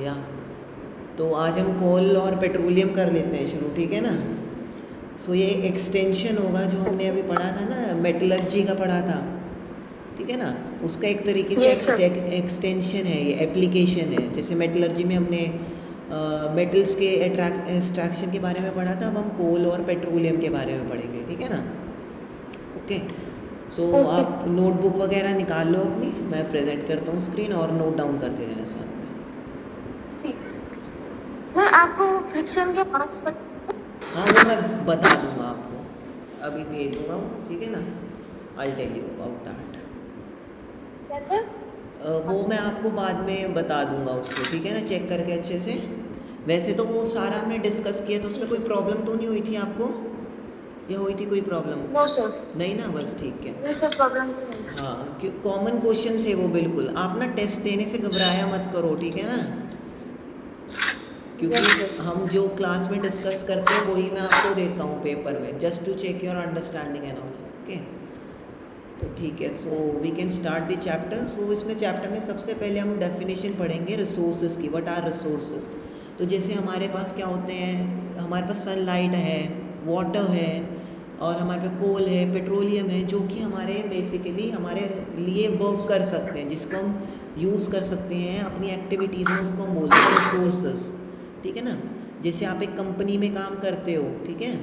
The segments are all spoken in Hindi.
या तो आज हम कोल और पेट्रोलियम कर लेते हैं शुरू, ठीक है ना। सो ये एक्सटेंशन होगा जो हमने अभी पढ़ा था ना, मेटलर्जी का पढ़ा था, ठीक है ना। उसका एक तरीके से यस सर। एक्सटेंशन है, ये एप्लीकेशन है। जैसे मेटलर्जी में हमने मेटल्स के एक्सट्रैक्शन के बारे में पढ़ा था, अब हम कोल और पेट्रोलियम के बारे में पढ़ेंगे, ठीक है ना। ओके, सो ओके आप नोटबुक वगैरह निकाल लो अपनी, मैं प्रेजेंट करता हूँ स्क्रीन, और नोट डाउन करते रहना साथ में। ठीक। सर आपको फ्रिक्शन के मार्क्स पर। हाँ वो मैं बता दूंगा आपको, अभी भेज दूंगा वो, ठीक है ना। I tell you about that. कैसे? वो मैं आपको बाद में बता दूंगा उसको, ठीक है ना, चेक करके अच्छे से। वैसे तो वो सारा हमने डिस्कस किया, तो उसमें ठीक कोई है। प्रॉब्लम तो नहीं हुई थी आपको, या हुई थी कोई प्रॉब्लम? No sir. नहीं ना, बस ठीक है। ये सब प्रॉब्लम तो नहीं है। हाँ, कॉमन क्वेश्चन थे वो बिल्कुल। आप ना टेस्ट देने से घबराया मत करो, ठीक है ना। क्योंकि यस सर। हम जो क्लास में डिस्कस करते हैं वही मैं आपको देता हूँ पेपर में, just to check your understanding and all. Okay, तो ठीक है, so we can start the chapter. So इसमें चैप्टर में सबसे पहले हम डेफिनेशन पढ़ेंगे रिसोर्सेज की। What are resources? तो जैसे हमारे पास क्या होते हैं, हमारे पास सनलाइट है, वाटर है, और हमारे पास कोल है, पेट्रोलियम है, जो कि हमारे बेसिकली हमारे लिए वर्क कर सकते हैं, जिसको हम यूज़ कर सकते हैं अपनी एक्टिविटीज़ में, उसको हम बोलते हैं रिसोर्सेज, ठीक है ना। जैसे आप एक कंपनी में काम करते हो, ठीक है,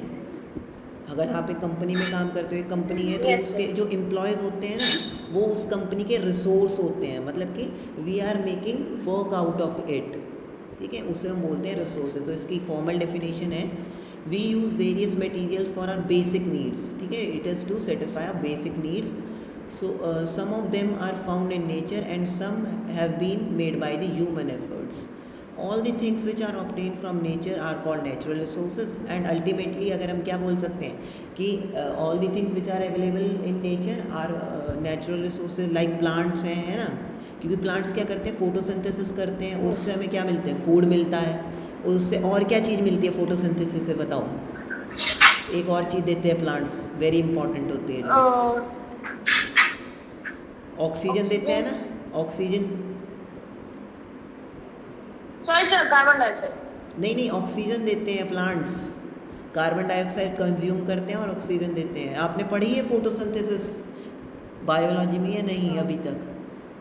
अगर आप एक कंपनी में काम करते हो, एक कंपनी है, तो यस उसके सर। जो एम्प्लॉयज़ होते हैं ना, वो उस कंपनी के रिसोर्स होते हैं, मतलब कि we are making work out of it, ठीक है, उसे हम बोलते हैं रिसोर्सेज। तो इसकी फॉर्मल डेफिनेशन है, we use various materials for our basic needs, ठीक है, it is to satisfy our basic needs. So some of them are found in nature and some have been made by the human efforts. All the things which are obtain from nature are called natural resources. And ultimately अगर हम क्या बोल सकते हैं कि all the things which are available in nature are natural resources, like plants हैं, है ना। क्योंकि प्लांट्स क्या करते हैं, फोटोसिंथेसिस करते हैं, और यस। उससे हमें क्या मिलते हैं, फूड मिलता है। और उससे और क्या चीज़ मिलती है फोटोसिंथेसिस से, बताओ। एक और चीज़ देते हैं प्लांट्स, वेरी इंपॉर्टेंट होती है जो, ऑक्सीजन देते हैं ऑक्सीजन। ना, oxygen. Sorry sir, carbon dioxide. नहीं नहीं, ऑक्सीजन देते हैं प्लांट्स, कार्बन डाइऑक्साइड कंज्यूम करते हैं और ऑक्सीजन देते हैं। आपने पढ़ी है फोटोसिंथेसिस बायोलॉजी में या नहीं अभी तक?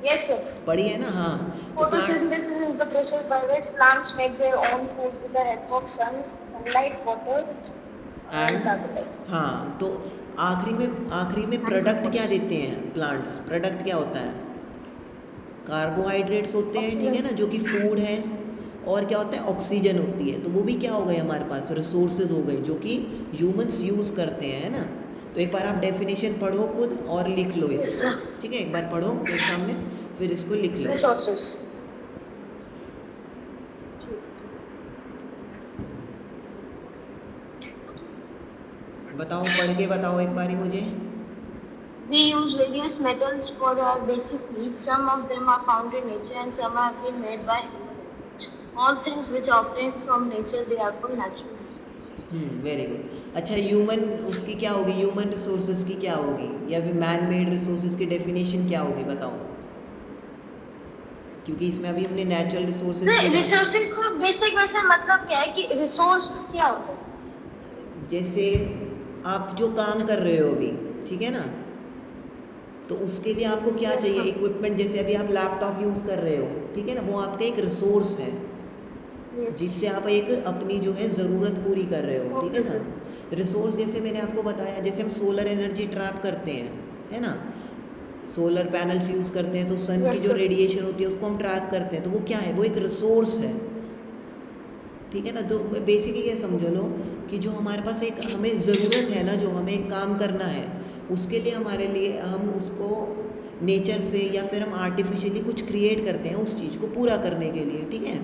Yes sir. पढ़ी है ना, हाँ। तो plant Photosynthesis is the process by which plants make their own food with the help of sunlight, water, and and, carbon dioxide. हाँ, तो आखिरी में And प्रोडक्ट क्या glucose. देते हैं प्लांट्स? प्रोडक्ट क्या होता है? कार्बोहाइड्रेट्स होते हैं, ठीक है Oxygen. ना, जो कि फूड है। और क्या होता है, ऑक्सीजन होती है। तो वो भी क्या हो गए हमारे पास, रिसोर्सेज हो गए, जो कि ह्यूमंस यूज़ करते हैं, है ना। तो एक बार आप डेफिनेशन पढ़ो खुद और लिख लो Yes इसको, sir. ठीक है, एक बार पढ़ो मेरे सामने, फिर इसको लिख लो। Resources. बताओ, पढ़ के बताओ एक बारी मुझे। We use various metals for our basic needs. Some of them are found in nature and some have been made by human efforts. All things which are obtained from nature, they are called natural resources. Very good. अच्छा, ह्यूमन उसकी क्या होगी, ह्यूमन रिसोर्सेज की क्या होगी, या फिर मैन मेड रिसोर्सेज की डेफिनेशन क्या होगी, बताओ। क्योंकि इसमें अभी हमने नेचुरल रिसोर्सेज के बारे में, रिसोर्सेज का बेसिक वैसे मतलब क्या है कि रिसोर्स क्या होता है? जैसे आप जो काम कर रहे हो अभी, ठीक है ना, तो उसके लिए आपको क्या यस चाहिए, सर। इक्विपमेंट। जैसे अभी आप लैपटॉप यूज़ कर रहे हो, ठीक है ना, वो आपका एक रिसोर्स है, यस। जिससे आप एक अपनी जो है ज़रूरत पूरी कर रहे हो, ठीक है ओके ना। सर। रिसोर्स जैसे मैंने आपको बताया, जैसे हम सोलर एनर्जी ट्रैप करते हैं, है ना, सोलर पैनल्स यूज़ करते हैं, तो सन की यस जो सर। रेडिएशन होती है उसको हम ट्रैक करते हैं, तो वो क्या है, वो एक रिसोर्स है, ठीक है ना। तो बेसिकली ये समझ लो कि जो हमारे पास एक हमें ज़रूरत है ना, जो हमें एक काम करना है, उसके लिए हमारे लिए हम उसको नेचर से या फिर हम आर्टिफिशियली कुछ क्रिएट करते हैं उस चीज़ को पूरा करने के लिए, ठीक है।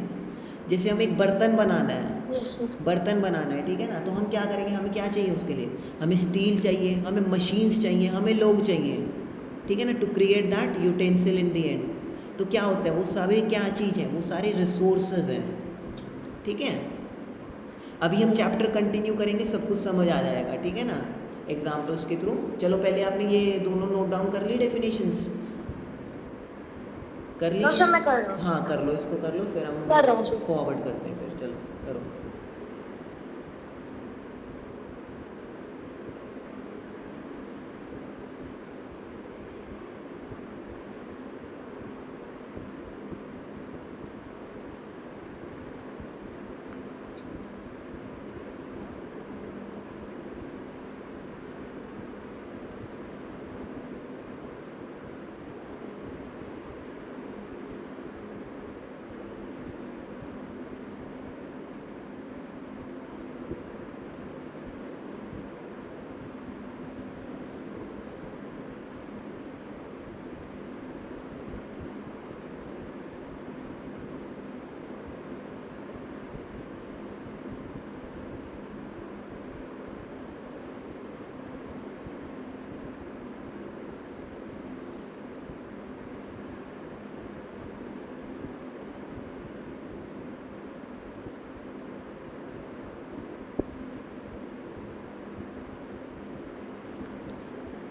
जैसे हमें एक बर्तन बनाना है, यस सर। बर्तन बनाना है, ठीक है ना, तो हम क्या करेंगे, हमें क्या चाहिए उसके लिए, हमें स्टील चाहिए, हमें मशीन्स चाहिए, हमें लोग चाहिए, ठीक है ना, to create that utensil in the end. तो क्या होता है, वो सारी क्या चीज़ है, वो सारे रिसोर्सेज हैं, ठीक है। अभी हम चैप्टर कंटिन्यू करेंगे, सब कुछ समझ आ जाएगा, ठीक है ना, एग्जाम्पल्स के थ्रू। चलो पहले आपने ये दोनों नोट डाउन कर ली डेफिनेशंस। कर तो लीजिए। सर मैं कर रहा हूँ। हाँ कर लो, इसको कर लो, फिर हम कर रहा हूँ सर। फॉरवर्ड करते हैं फिर। चलो करो।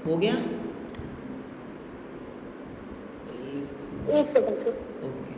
हो गया? एक सेकंड सर। ओके।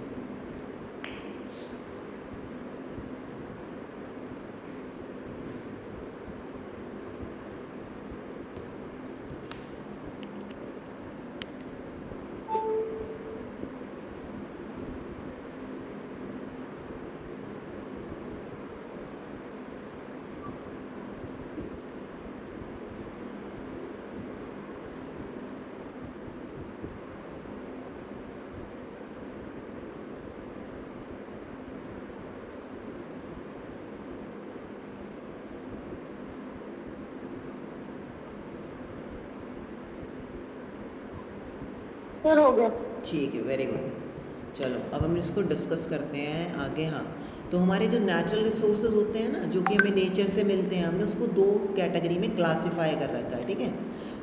सर हो गया। ठीक है, वेरी गुड। चलो अब हम इसको डिस्कस करते हैं आगे। हाँ, तो हमारे जो नेचुरल रिसोर्सेज होते हैं ना, जो कि हमें नेचर से मिलते हैं, हमने उसको दो कैटेगरी में क्लासिफाई कर रखा है, ठीक है।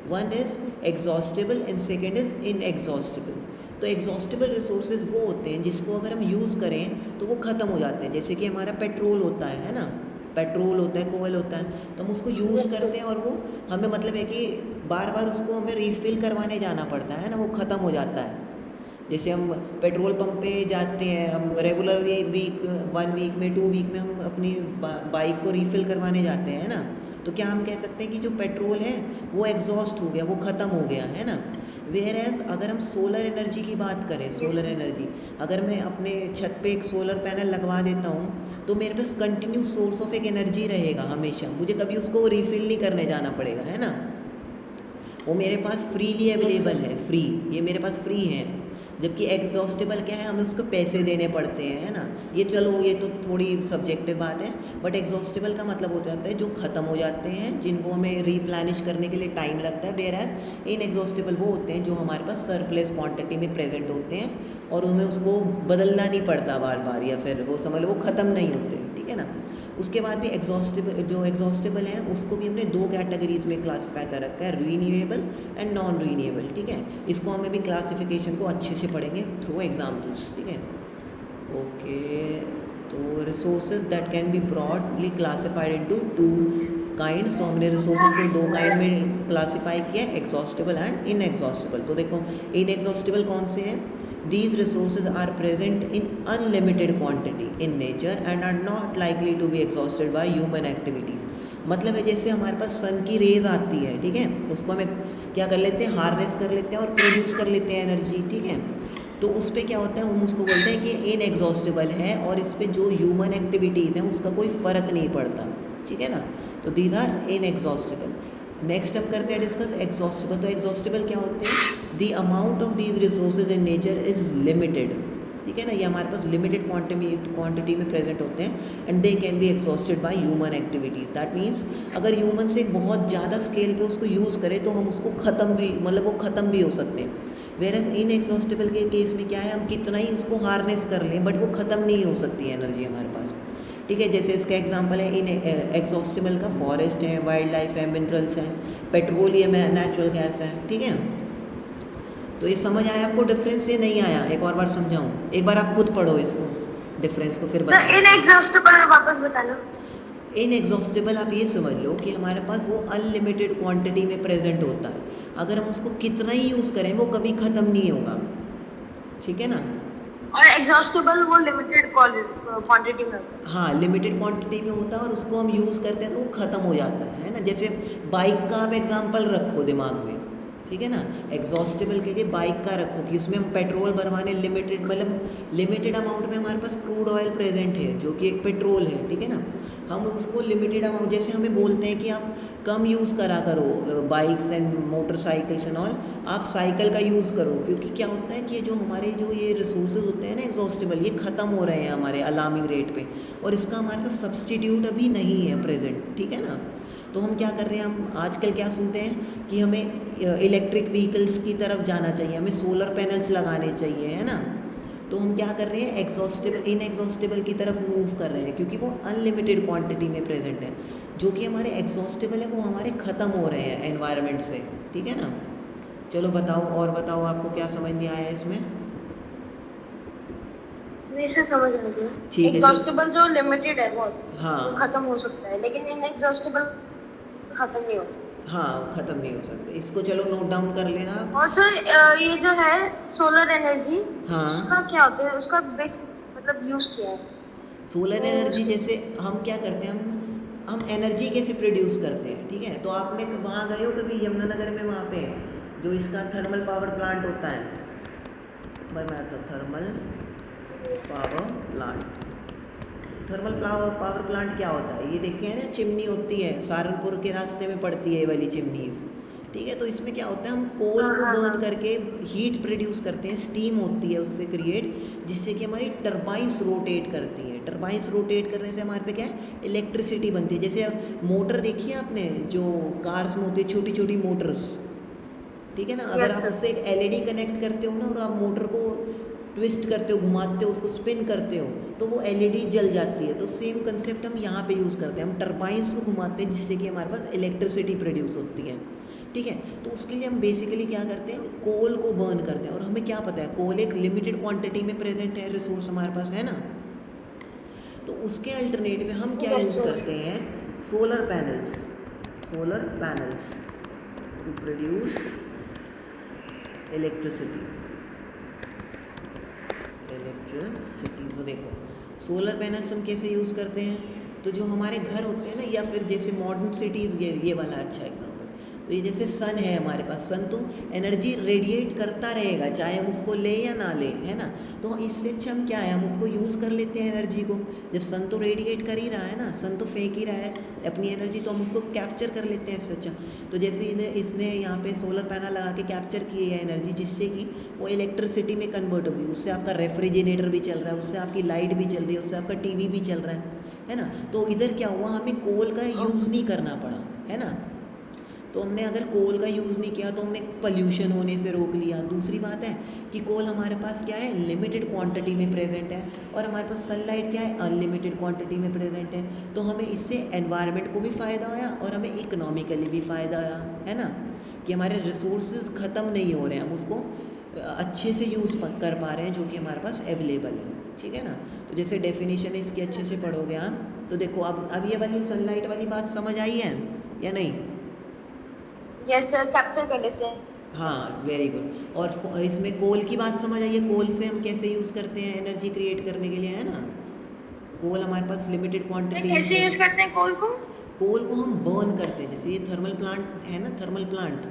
One is exhaustible and second is inexhaustible. तो एग्जॉस्टेबल रिसोर्सेज वो होते हैं जिसको अगर हम यूज़ करें तो वो ख़त्म हो जाते हैं। जैसे कि हमारा पेट्रोल होता है ना, पेट्रोल होता है, कोयल होता है, तो हम उसको यूज़ करते हैं और वो हमें मतलब है कि बार बार उसको हमें रिफ़िल करवाने जाना पड़ता है ना, वो ख़त्म हो जाता है। जैसे हम पेट्रोल पंप पे जाते हैं, हम रेगुलरली वन वीक में 2 वीक में हम अपनी बाइक को रिफ़िल करवाने जाते हैं ना, तो क्या हम कह सकते हैं कि जो पेट्रोल है वो एग्जॉस्ट हो गया, वो ख़त्म हो गया है ना। वेयर एज अगर हम सोलर एनर्जी की बात करें, सोलर एनर्जी अगर मैं अपने छत पे एक सोलर पैनल लगवा देता हूँ तो मेरे पास कंटिन्यू सोर्स ऑफ एक एनर्जी रहेगा हमेशा, मुझे कभी उसको रिफ़िल नहीं करने जाना पड़ेगा, है ना। वो मेरे पास फ्रीली अवेलेबल है, फ्री, ये मेरे पास फ्री है। जबकि एग्जॉस्टेबल क्या है, हमें उसको पैसे देने पड़ते हैं, है ना। ये चलो ये तो थोड़ी सब्जेक्टिव बात है, बट एग्जॉस्टेबल का मतलब हो जाता है जो ख़त्म हो जाते हैं, जिनको हमें रिप्लेनिश करने के लिए टाइम लगता है। वेयर एज इनएग्जॉस्टेबल वो होते हैं जो हमारे पास सरप्लस क्वांटिटी में प्रेजेंट होते हैं और हमें उसको बदलना नहीं पड़ता बार बार, या फिर वो समझ लो वो ख़त्म नहीं होते, ठीक है ना। उसके बाद भी एग्जॉस्टेबल, जो एग्जॉस्टेबल हैं उसको भी हमने दो कैटेगरीज में क्लासिफाई कर रखा है, रीन्यूएबल एंड नॉन रीन्यूएबल, ठीक है। इसको हमें भी क्लासिफिकेशन को अच्छे से पढ़ेंगे थ्रू एग्जांपल्स, ठीक है। ओके, तो resources that can be broadly classified into two kinds. तो हमने रिसोर्सेज को दो काइंड में क्लासिफाई किया, एग्जॉस्टेबल एंड इनएग्जॉस्टेबल। तो देखो इनएग्जॉस्टेबल कौन से हैं? These resources are present in unlimited quantity in nature and are not likely to be exhausted by human activities। मतलब है जैसे हमारे पास सन की रेज आती है, ठीक है, उसको हमें क्या कर लेते हैं, हार्नेस कर लेते हैं और प्रोड्यूस कर लेते हैं एनर्जी, ठीक है। तो उस पर क्या होता है, हम उसको बोलते हैं कि इनएग्जॉस्टेबल है और इस पर जो ह्यूमन एक्टिविटीज़ हैं उसका कोई फ़र्क नहीं पड़ता, ठीक है ना। तो दीज आर इनएग्जॉस्टेबल। नेक्स्ट हम करते हैं डिस्कस एग्जॉस्टेबल। तो एग्जॉस्टेबल क्या होते हैं? The amount of these resources in nature is limited, ठीक है ना। ये हमारे पास लिमिटेड क्वांटिटी में प्रेजेंट होते हैं and they can be exhausted by human activities. That means अगर ह्यूमन से बहुत ज़्यादा स्केल पे उसको यूज़ करें तो हम उसको ख़त्म भी, मतलब वो ख़त्म भी हो सकते हैं। वेयर एज इनएग्जॉस्टेबल के केस में क्या है, हम कितना ही उसको हार्नेस कर लें बट वो ख़त्म नहीं हो सकती है एनर्जी हमारे पास, ठीक है। जैसे इसका एग्जांपल है इन एग्जॉस्टेबल का फॉरेस्ट है, वाइल्ड लाइफ है, मिनरल्स हैं, पेट्रोलियम है, नेचुरल गैस है, ठीक है। तो ये समझ आया आपको डिफरेंस? ये नहीं आया, एक और बार समझाऊं? एक बार आप खुद पढ़ो इसको डिफरेंस को, फिर बताओ। इनएग्जॉस्टेबल वापस बता लो। इनएग्जॉस्टेबल आप ये समझ लो कि हमारे पास वो अनलिमिटेड क्वांटिटी में प्रेजेंट होता है, अगर हम उसको कितना ही यूज़ करें वो कभी ख़त्म नहीं होगा, ठीक है ना। और एग्जॉस्टेबल वो लिमिटेड क्वांटिटी में होता हाँ, लिमिटेड क्वांटिटी में होता है और उसको हम यूज़ करते हैं तो वो ख़त्म हो जाता है ना। जैसे बाइक का आप एग्जांपल रखो दिमाग में, ठीक है ना। एग्जॉस्टेबल के लिए बाइक का रखो कि उसमें हम पेट्रोल भरवाने लिमिटेड, मतलब लिमिटेड अमाउंट में हमारे पास क्रूड ऑयल प्रेजेंट है जो कि एक पेट्रोल है, ठीक है ना। हम उसको लिमिटेड अमाउंट, जैसे हमें बोलते हैं कि आप कम यूज़ करा करो bikes and motorcycles and all, आप साइकिल का यूज़ करो, क्योंकि क्या होता है कि जो हमारे जो ये रिसोर्सेज होते हैं ना एग्जॉस्टेबल, ये ख़त्म हो रहे हैं हमारे अलार्मिंग रेट पे, और इसका हमारे पास सब्सटीट्यूट अभी नहीं है प्रेजेंट, ठीक है ना। तो हम क्या कर रहे हैं, हम आजकल क्या सुनते हैं कि हमें इलेक्ट्रिक व्हीकल्स की तरफ जाना चाहिए, हमें सोलर पैनल्स लगाने चाहिए, है ना। तो हम क्या कर रहे हैं, एग्जॉस्टेबल इनएग्जॉस्टेबल की तरफ मूव कर रहे हैं, क्योंकि वो अनलिमिटेड क्वांटिटी में प्रेजेंट है। जो कि हमारे एग्जॉस्टेबल है वो हमारे ख़त्म हो रहे हैं एनवायरनमेंट से, ठीक है ना। चलो बताओ, और बताओ आपको क्या समझ नहीं आया इसमें। है। इसे समझ आ गया। ठीक है, चलो। एग्जॉस्टेबल जो लिमिटेड है वो हाँ खत्म हो सकता है, लेकिन इनएग्जॉस्टेबल खत्म नहीं होता। हाँ, ख़त्म नहीं हो सकता, इसको चलो नोट डाउन कर लेना आप। और सर ये जो है सोलर एनर्जी, हाँ, उसका क्या होता है, उसका बेसिक मतलब यूज क्या है? सोलर वो एनर्जी उसकी जैसे हम क्या करते हैं, हम एनर्जी कैसे प्रोड्यूस करते हैं, ठीक है। तो आपने वहाँ गए हो कभी यमुनानगर में, वहाँ पे जो इसका थर्मल पावर प्लांट होता है, मैं तो thermal power plant, thermal power plant क्या होता है, ये देखिए है ना, चिमनी होती है, सहारनपुर के रास्ते में पड़ती है ये वाली चिमनीज़, ठीक है। तो इसमें क्या होता है, हम कोल हाँ को हाँ हाँ। बर्न करके हीट प्रोड्यूस करते हैं, स्टीम होती है उससे क्रिएट, जिससे कि हमारी टरबाइंस रोटेट करती हैं। टरबाइंस रोटेट करने से हमारे पे क्या है, इलेक्ट्रिसिटी बनती है। जैसे मोटर देखी है आपने, जो कार्स में होती है छोटी छोटी मोटर्स, ठीक है ना। अगर यस आप सर। उससे एक एलईडी कनेक्ट करते हो ना, और आप मोटर को ट्विस्ट करते हो, घुमाते हो, उसको स्पिन करते हो, तो वो एलईडी जल जाती है। तो सेम कंसेप्ट हम यहाँ पे यूज़ करते हैं, हम टरबाइंस को घुमाते हैं जिससे कि हमारे पास इलेक्ट्रिसिटी प्रोड्यूस होती है, ठीक है। तो उसके लिए हम बेसिकली क्या करते हैं, कोल को बर्न करते हैं, और हमें क्या पता है कोल एक लिमिटेड क्वांटिटी में प्रेजेंट है, रिसोर्स हमारे पास है ना। तो उसके अल्टरनेट में हम क्या यस यूज़ सर। करते हैं, solar panels, solar panels to produce electricity, electricity. तो देखो सोलर पैनल्स हम कैसे यूज़ करते हैं, तो जो हमारे घर होते हैं ना, या फिर जैसे मॉडर्न सिटीज़, ये वाला अच्छा एग्जाम्पल, तो ये जैसे सन है हमारे पास, सन तो एनर्जी रेडिएट करता रहेगा चाहे हम उसको ले या ना ले, है ना। तो इससे अच्छा हम क्या है, हम उसको यूज़ कर लेते हैं एनर्जी को। जब सन तो रेडिएट कर ही रहा है ना, सन तो फेंक ही रहा है अपनी एनर्जी, तो हम उसको कैप्चर कर लेते हैं इससे अच्छा। तो जैसे इसने यहाँ पे सोलर पैनल लगा के कैप्चर की है एनर्जी, जिससे कि वो इलेक्ट्रिसिटी में कन्वर्ट होगी, उससे आपका रेफ्रिजरेटर भी चल रहा है, उससे आपकी लाइट भी चल रही है, उससे आपका टीवी भी चल रहा है ना। तो इधर क्या हुआ, हमें कोल का यूज़ नहीं करना पड़ा, है ना। तो हमने अगर कोल का यूज़ नहीं किया तो हमने पॉल्यूशन होने से रोक लिया। दूसरी बात है कि कोल हमारे पास क्या है, लिमिटेड क्वांटिटी में प्रेजेंट है, और हमारे पास सनलाइट क्या है, अनलिमिटेड क्वांटिटी में प्रेजेंट है। तो हमें इससे एनवायरनमेंट को भी फ़ायदा होया और हमें इकोनॉमिकली भी फ़ायदा होया, है ना, कि हमारे रिसोर्सेज ख़त्म नहीं हो रहे हैं, हम उसको अच्छे से यूज़ कर पा रहे हैं जो कि हमारे पास अवेलेबल है, ठीक है ना। तो जैसे डेफिनेशन इसकी अच्छे से पढ़ोगे आप, तो देखो अब ये वाली सनलाइट वाली बात समझ आई है या नहीं। यस सर, कैप्चर कर लेते हैं। हाँ, वेरी गुड। और इसमें कोल की बात समझ आई है, कोल से हम कैसे यूज़ करते हैं एनर्जी क्रिएट करने के लिए, है ना। कोल हमारे पास लिमिटेड सर क्वांटिटी में कैसे यूज करते हैं कोल को? कोल को हम बर्न करते हैं, जैसे ये थर्मल प्लांट है ना, थर्मल प्लांट,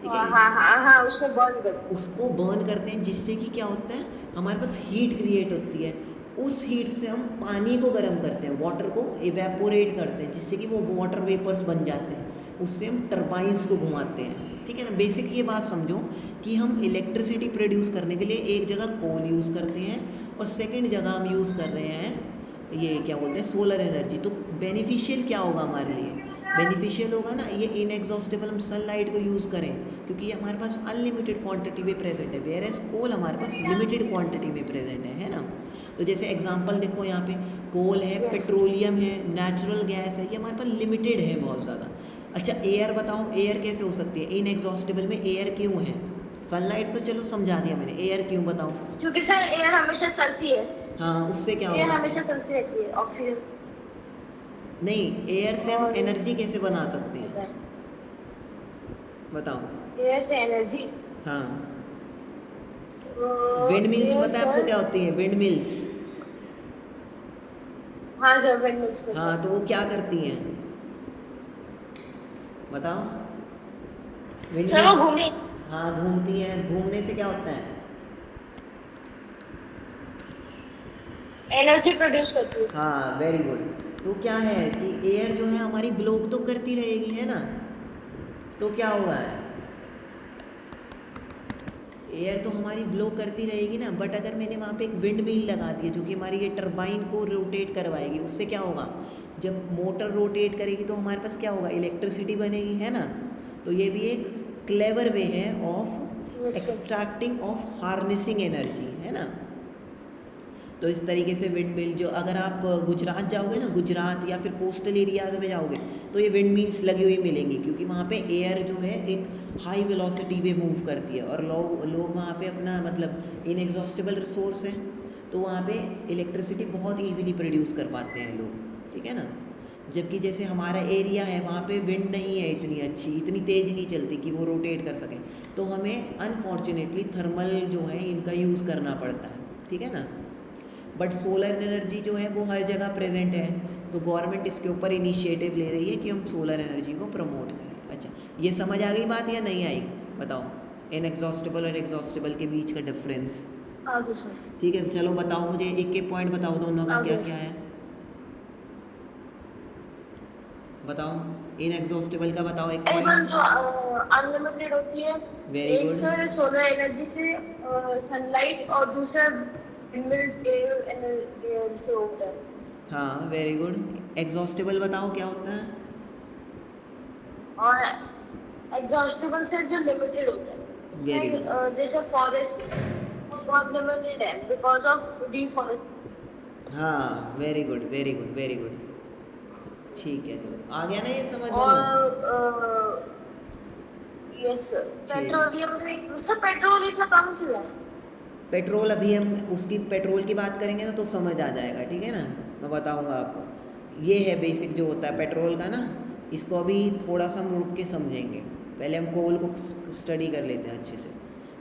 ठीक हाँ है, हाँ हाँ हाँ, उसको बर्न करते हैं। उसको बर्न करते हैं, जिससे कि क्या होता है, हमारे पास हीट क्रिएट होती है। उस हीट से हम पानी को गर्म करते हैं, वाटर को इवेपोरेट करते हैं, जिससे कि वो वाटर वेपर्स बन जाते हैं, उससे हम टरबाइंस को घुमाते हैं, ठीक है ना। बेसिक ये बात समझो कि हम इलेक्ट्रिसिटी प्रोड्यूस करने के लिए एक जगह कोल यूज़ करते हैं, और सेकंड जगह हम यूज़ कर रहे हैं ये क्या बोलते हैं, सोलर एनर्जी। तो बेनिफिशियल क्या होगा हमारे लिए, बेनिफिशियल होगा ना ये इनएग्जॉस्टेबल हम सनलाइट को यूज़ करें, क्योंकि ये हमारे पास अनलिमिटेड क्वांटिटी में प्रेजेंट है, वेयर एज कोल हमारे पास लिमिटेड क्वांटिटी में प्रेजेंट है ना। तो जैसे एग्जांपल देखो यहाँ पे, कोल है, पेट्रोलियम है, नेचुरल गैस है, ये हमारे पास लिमिटेड है बहुत ज़्यादा। अच्छा एयर बताओ, एयर कैसे हो सकती है इनएग्जॉस्टेबल में, एयर क्यों है। सनलाइट तो चलो समझा दिया मैंने, एयर क्यों बताओ। क्योंकि सर एयर हमेशा चलती है। हाँ, उससे क्या एयर होगा, हमेशा चलती रहती है, ऑक्सीजन। नहीं एयर से हम और एनर्जी कैसे बना सकते हैं बताओ। एयर से एनर्जी, हाँ, विंड मिल्स ये पता है आपको सर, क्या होती है? विंड मिल्स, हाँ सर, विंडमिल्स को हाँ, तो वो क्या करती हैं बताओ? विंड सर वो मिल्स, घूमे हाँ घूमती हैं। घूमने से क्या होता है? एनर्जी प्रोड्यूस करती है। हाँ वेरी गुड। तो क्या है कि एयर जो है हमारी ब्लो तो करती रहेगी, है ना? तो क्या हुआ है, एयर तो हमारी ब्लो करती रहेगी ना, बट अगर मैंने वहाँ पे एक विंड मिल लगा दी है जो कि हमारी ये टरबाइन को रोटेट करवाएगी, उससे क्या होगा, जब मोटर रोटेट करेगी तो हमारे पास क्या होगा, इलेक्ट्रिसिटी बनेगी, है ना? तो ये भी एक क्लेवर वे है of extracting of harnessing energy, है ना? तो इस तरीके से विंड मिल, जो अगर आप गुजरात जाओगे ना, गुजरात या फिर कोस्टल एरियाज में जाओगे तो ये विंड मिल्स लगी हुई मिलेंगी, क्योंकि वहाँ पे एयर जो है एक हाई वेलोसिटी पे मूव करती है और लोग लोग वहाँ पे अपना मतलब इनएग्जॉस्टेबल रिसोर्स है, तो वहाँ पे इलेक्ट्रिसिटी बहुत ईजिली प्रोड्यूस कर पाते हैं लोग, ठीक है ना? जबकि जैसे हमारा एरिया है वहाँ पे विंड नहीं है इतनी अच्छी, इतनी तेज़ नहीं चलती कि वो रोटेट कर सकें, तो हमें अनफॉर्चुनेटली थर्मल जो है इनका यूज़ करना पड़ता है, ठीक है ना? बट सोलर एनर्जी जो है वो हर जगह प्रेजेंट है, तो गवर्नमेंट इसके ऊपर इनिशिएटिव ले रही है कि हम सोलर एनर्जी को प्रमोट करें। अच्छा, ये समझ आ गई बात या नहीं आई बताओ, इनएग्जॉस्टेबल और एग्जॉस्टेबल के बीच का डिफरेंस? आगे सर, ठीक है, चलो बताओ मुझे एक एक पॉइंट बताओ दोनों का क्या आगे क्या है, बताओ। इनएग्जॉस्टेबल का बताओ एक एक पॉइंट। जो अनलिमिटेड होती है, वेरी एक गुड, सर सोलर एनर्जी से सनलाइट, और दूसरा विंडमिल एनर्जी से होता है। हाँ वेरी गुड। एग्जॉस्टेबल बताओ क्या होता है? और एग्जॉस्टेबल से जो लिमिटेड होता है, वेरी उसमें गुड, जैसे फॉरेस्ट बहुत लिमिटेड है बिकॉज ऑफ डिफॉरेस्ट। हाँ very good very good very good, ठीक है, आ गया ना ये समझ दोनों? और यस, ठीक, पेट्रोलियम में उसका पेट्रोल इतना कम क्यों है? पेट्रोल अभी हम उसकी पेट्रोल की बात करेंगे ना तो समझ आ जाएगा, ठीक है ना? मैं बताऊंगा आपको। ये है बेसिक जो होता है पेट्रोल का ना, इसको अभी थोड़ा सा हम रुक के समझेंगे, पहले हम कोल को स्टडी कर लेते हैं अच्छे से,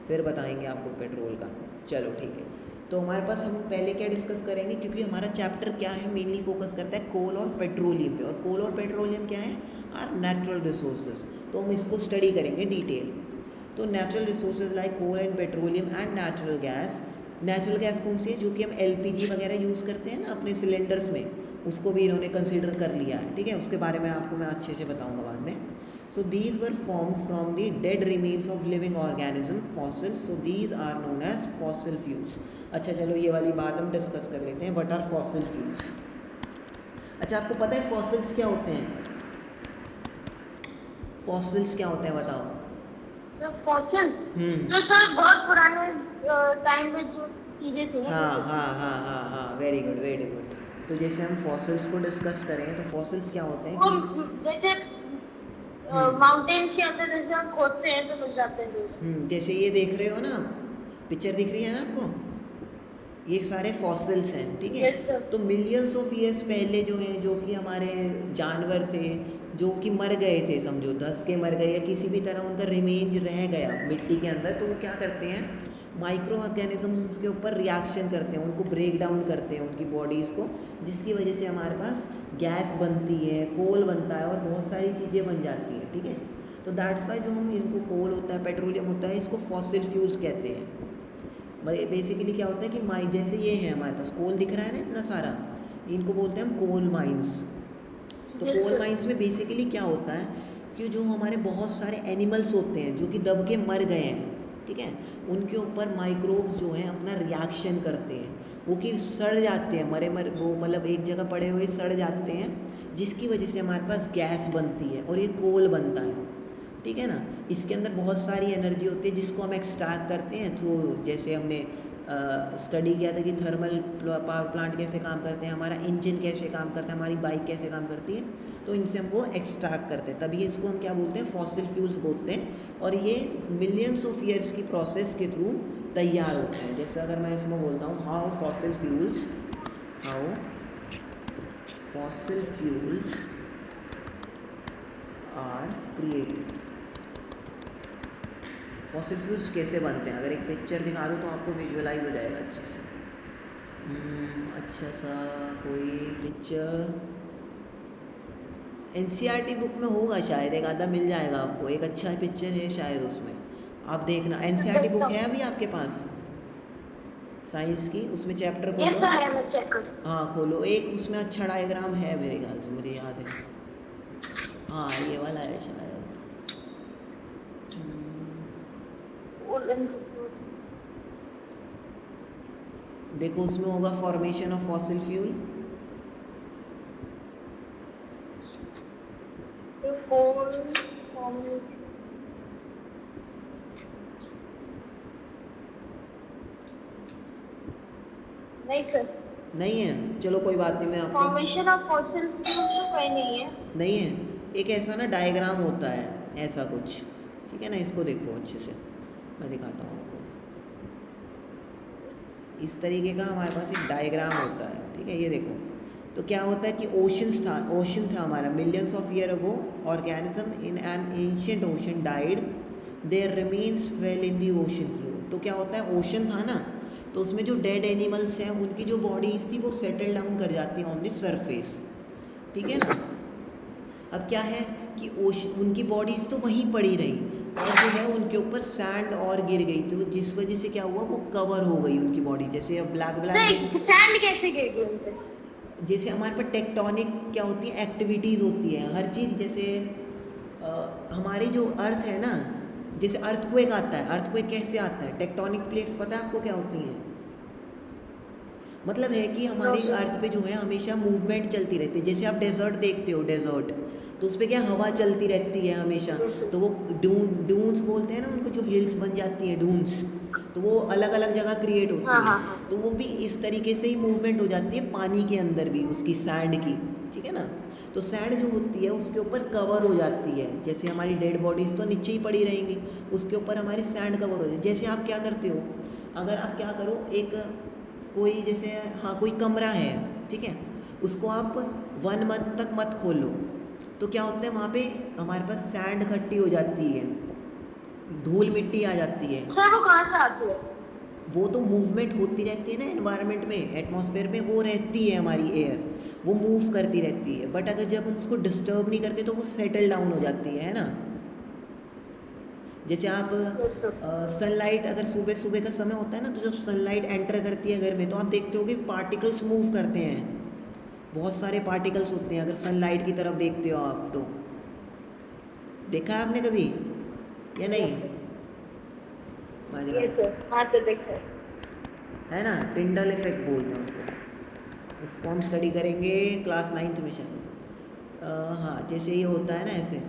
फिर बताएंगे आपको पेट्रोल का। चलो ठीक है, तो हमारे पास हम पहले क्या डिस्कस करेंगे, क्योंकि हमारा चैप्टर क्या है, मेनली फोकस करता है कोल और पेट्रोलियम पे, और कोल और पेट्रोलियम क्या है, आर नेचुरल रिसोर्सेज, तो हम इसको स्टडी करेंगे डिटेल। तो natural resources like coal and petroleum and natural gas. Natural gas कौन सी है, जो कि हम एलपीजी वगैरह यूज़ करते हैं ना अपने सिलेंडर्स में, उसको भी इन्होंने कंसिडर कर लिया है, ठीक है? उसके बारे में आपको मैं अच्छे से बताऊंगा बाद में। So these were formed from the dead remains of living organism fossils, so these are known as fossil fuels. अच्छा चलो ये वाली बात हम डिस्कस कर लेते हैं, व्हाट आर फॉसिल फ्यूल्स। अच्छा आपको पता है फॉसिल्स क्या होते हैं? फॉसिल्स क्या होते हैं बताओ? फॉसिल जो सर बहुत पुराने टाइम में जो चीजें थी ना, हाँ हाँ हाँ हाँ हाँ वेरी गुड वेरी गुड। तो जैसे हम फॉसिल्स को डिस्कस करें तो फॉसिल्स क्या होते हैं वो कि जैसे माउंटेन्स के अंदर जैसे हम खोदते हैं तो मिल जाते हैं जो। जैसे ये देख रहे हो ना, पिक्चर दिख रही है ना आपको, ये सारे फॉसिल्स हैं, ठीक है? यस सर, तो मिलियंस ऑफ ईयर्स पहले जो हैं, जो कि हमारे जानवर थे जो कि मर गए थे, समझो धंस के मर गए या किसी भी तरह उनका रिमेंज रह गया मिट्टी के अंदर, तो वो क्या करते हैं, माइक्रो ऑर्गेनिजम्स उसके ऊपर रिएक्शन करते हैं, उनको ब्रेक डाउन करते हैं उनकी बॉडीज़ को, जिसकी वजह से हमारे पास गैस बनती है, कोल बनता है और बहुत सारी चीज़ें बन जाती हैं, ठीक है? तो दैट्स वाई जो हम इनको कोल होता है, पेट्रोलियम होता है, इसको फॉसिल फ्यूल्स कहते हैं। बेसिकली क्या होता है कि जैसे ये है हमारे पास कोल दिख रहा है ना इतना सारा, इनको बोलते हैं हम कोल माइंस। तो Yes, कोल sir. माइंस में बेसिकली क्या होता है कि जो हमारे बहुत सारे एनिमल्स होते हैं जो कि दब के मर गए हैं, ठीक है, उनके ऊपर माइक्रोब्स जो हैं अपना रिएक्शन करते हैं, वो कि सड़ जाते हैं, वो मतलब एक जगह पड़े हुए सड़ जाते हैं, जिसकी वजह से हमारे पास गैस बनती है और ये कोल बनता है, ठीक है ना? इसके अंदर बहुत सारी एनर्जी होती है जिसको हम एक्सट्रैक्ट करते हैं थ्रू, जैसे हमने स्टडी किया था कि थर्मल पावर प्लांट कैसे काम करते हैं, हमारा इंजन कैसे काम करता है, हमारी बाइक कैसे काम करती है, तो इनसे हम वो एक्सट्रैक्ट करते हैं, तभी इसको हम क्या बोलते हैं, फॉसिल फ्यूल्स बोलते हैं। और ये मिलियंस ऑफ ईयर्स की प्रोसेस के थ्रू तैयार होते हैं। जैसे अगर मैं इसमें बोलता हूँ how fossil fuels are created, fossil fuels कैसे बनते हैं, अगर एक पिक्चर दिखा दो तो आपको विजुअलाइज हो जाएगा अच्छे से। अच्छा सा कोई पिक्चर एनसीईआरटी बुक में होगा शायद, एक आधा मिल जाएगा आपको, एक अच्छा पिक्चर है शायद उसमें, आप देखना। एनसीईआरटी बुक है अभी आपके पास साइंस की, उसमें चैप्टर यस खोलो। सर, मैं चेक कर। हाँ खोलो, एक उसमें अच्छा डायग्राम है मेरे ख्याल से, मुझे याद है। हाँ ये वाला है शायद। देखो उसमें होगा फॉर्मेशन ऑफ फॉसिल फ्यूल। नहीं सर, नहीं है, चलो कोई बात नहीं, मैं आपको फॉर्मेशन ऑफ फॉसिल फ्यूल्स तो कहीं नहीं है। नहीं है, एक ऐसा ना डायग्राम होता है ऐसा कुछ, ठीक है ना, इसको देखो अच्छे से, मैं दिखाता हूँ आपको। इस तरीके का हमारे पास एक डायग्राम होता है, ठीक है, ये देखो। तो क्या होता है कि ओशन था हमारा, millions of year ago organism in an ancient ocean died, their remains fell in the ocean floor. तो क्या होता है, ओशन था ना, तो उसमें जो डेड एनिमल्स हैं उनकी जो बॉडीज़ थी वो सेटल डाउन कर जाती हैं ऑन द सरफेस, ठीक है ना। अब क्या है कि ओशन, उनकी बॉडीज़ तो वहीं पड़ी रही, और जो है उनके ऊपर सैंड और गिर गई, तो जिस वजह से क्या हुआ, वो कवर हो गई उनकी बॉडी, जैसे अब ब्लैक ब्लैक सैंड कैसे गिर गई उन पे? जैसे हमारे पर टेक्टोनिक क्या होती है, एक्टिविटीज़ होती है हर चीज़, जैसे हमारी जो अर्थ है ना, जैसे अर्थक्वेक आता है, अर्थक्वेक कैसे आता है, टेक्टोनिक प्लेट्स पता है आपको क्या होती हैं, मतलब है कि हमारी अर्थ पे जो है हमेशा मूवमेंट चलती रहती है। जैसे आप डेजर्ट देखते हो, डेजर्ट तो उस पर क्या हवा चलती रहती है हमेशा, तो वो डून्स बोलते हैं ना उनको, जो हिल्स बन जाती हैं डून्स, तो वो अलग अलग जगह क्रिएट होती है, तो वो भी इस तरीके से ही मूवमेंट हो जाती है पानी के अंदर भी, उसकी सैंड की, ठीक है ना। तो सैंड जो होती है उसके ऊपर कवर हो जाती है, जैसे हमारी डेड बॉडीज़ तो नीचे ही पड़ी रहेंगी, उसके ऊपर हमारी सैंड कवर हो जाए। जैसे आप क्या करते हो, अगर आप क्या करो, एक कोई जैसे, हाँ कोई कमरा है, ठीक है, उसको आप 1 मंथ तक मत खोलो, तो क्या होता है वहाँ पे हमारे पास सैंड इकट्ठी हो जाती है, धूल मिट्टी आ जाती है। सर वो कहाँ से आती है? वो तो मूवमेंट होती रहती है ना एनवायरनमेंट में, एटमॉस्फेयर में वो रहती है हमारी एयर, वो मूव करती रहती है, बट अगर जब हम उसको डिस्टर्ब नहीं करते तो वो सेटल डाउन हो जाती है ना। जैसे आप सनलाइट, अगर सुबह सुबह का समय होता है ना, तो जब सनलाइट एंटर करती है घर में, तो आप देखते हो कि पार्टिकल्स मूव करते हैं, बहुत सारे पार्टिकल्स होते हैं, अगर सनलाइट की तरफ देखते हो आप तो, देखा है आपने कभी या नहीं? हाँ तो देखा है ना, टिंडल इफेक्ट बोलते हैं उसको हम स्टडी करेंगे क्लास 9th में शायद। हाँ जैसे ये होता है ना, ऐसे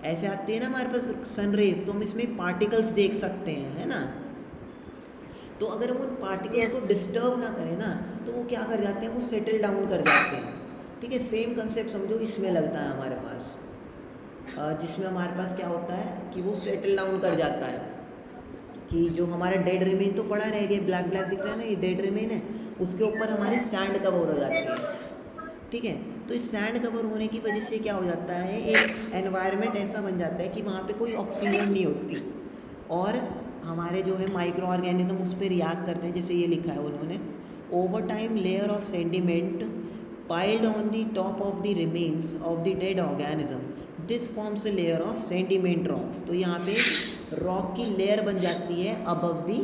ऐसे आती है ना हमारे पास सन रेज, तो हम इसमें पार्टिकल्स देख सकते हैं, है ना। तो अगर हम उन पार्टिकल्स को डिस्टर्ब ना करें ना, तो वो क्या कर जाते हैं, वो सेटल डाउन कर जाते हैं, ठीक है। सेम कंसेप्ट समझो इसमें लगता है हमारे पास, जिसमें हमारे पास क्या होता है कि वो सेटल डाउन कर जाता है, कि जो हमारा डेड रिमेन तो पड़ा रह गया, ब्लैक ब्लैक दिख रहा है ना, ये डेड रिमेन है, उसके ऊपर हमारी सैंड कवर हो जाती है, ठीक है। तो इस सैंड कवर होने की वजह से क्या हो जाता है, एक एनवायरनमेंट ऐसा बन जाता है कि वहाँ पे कोई ऑक्सीजन नहीं होती, और हमारे जो है माइक्रो ऑर्गेनिज्म उस पर रिएक्ट करते हैं, जैसे ये लिखा है उन्होंने, over time layer of sediment piled on the top of the remains of the dead organism, this forms a layer of sediment rocks। तो यहाँ पे रॉक की लेयर बन जाती है अबव दी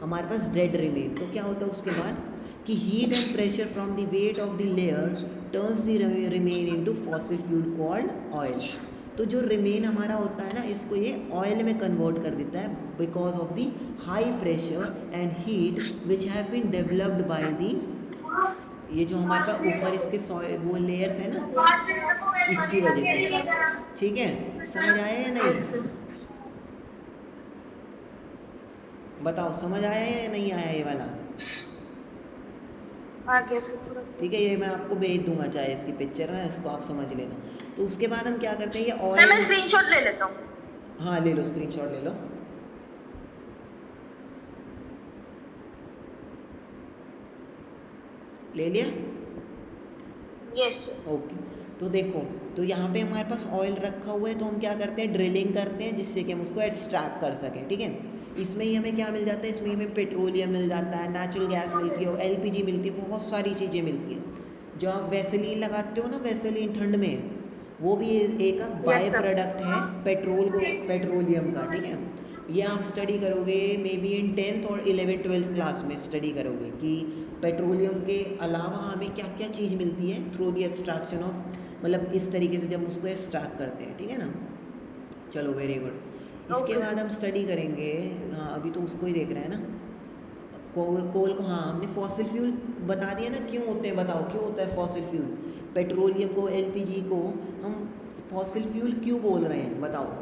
हमारे पास डेड रिमेन। तो क्या होता है उसके बाद कि heat and pressure from the weight of the layer turns the remain into fossil fuel called oil. तो जो रिमेन हमारा होता है ना, इसको ये ऑयल में कन्वर्ट कर देता है, because of the high pressure and heat which have been developed by the, ये जो हमारे पास ऊपर इसके वो लेयर्स है ना, इसकी वजह से, ठीक है। समझ आया या नहीं, बताओ समझ आया या नहीं आया ये वाला? ठीक है, ये मैं आपको भेज दूंगा चाहे इसकी पिक्चर ना, इसको आप समझ लेना। तो उसके बाद हम क्या करते हैं, ये ऑयल, मैं स्क्रीनशॉट ले लेता हूँ। हाँ ले लो, स्क्रीनशॉट ले लो, ले लिया। Yes, sir. ओके, तो देखो, तो यहाँ पे हमारे पास ऑयल रखा हुआ है, तो हम क्या करते हैं, ड्रिलिंग करते हैं जिससे कि हम उसको एक्सट्रैक्ट कर सकें, ठीक है। इसमें ही हमें क्या मिल जाता है, इसमें हमें पेट्रोलियम मिल जाता है, नेचुरल गैस मिलती है, एलपीजी मिलती है, बहुत सारी चीज़ें मिलती हैं। जो आप वैसलीन लगाते हो ना, वैसलीन ठंड में, वो भी एक बाय Yes, sir. प्रोडक्ट है पेट्रोलियम का, ठीक है। ये आप स्टडी करोगे मे बी इन 10th और 11th-12th क्लास में स्टडी करोगे कि पेट्रोलियम के अलावा हमें क्या क्या चीज़ मिलती है थ्रू दी एक्सट्रैक्शन ऑफ, मतलब इस तरीके से जब हम उसको एक्सट्रैक्ट करते हैं, ठीक है ना। चलो, वेरी गुड। इसके Okay. बाद हम स्टडी करेंगे, हाँ अभी तो उसको ही देख रहे हैं ना, कोल को। हाँ, हमने फॉसिल फ्यूल बता दिया ना, क्यों होते हैं, बताओ क्यों होता है फॉसिल फ्यूल। पेट्रोलियम को, एलपीजी को हम फॉसिल फ्यूल क्यों बोल रहे हैं, बताओ।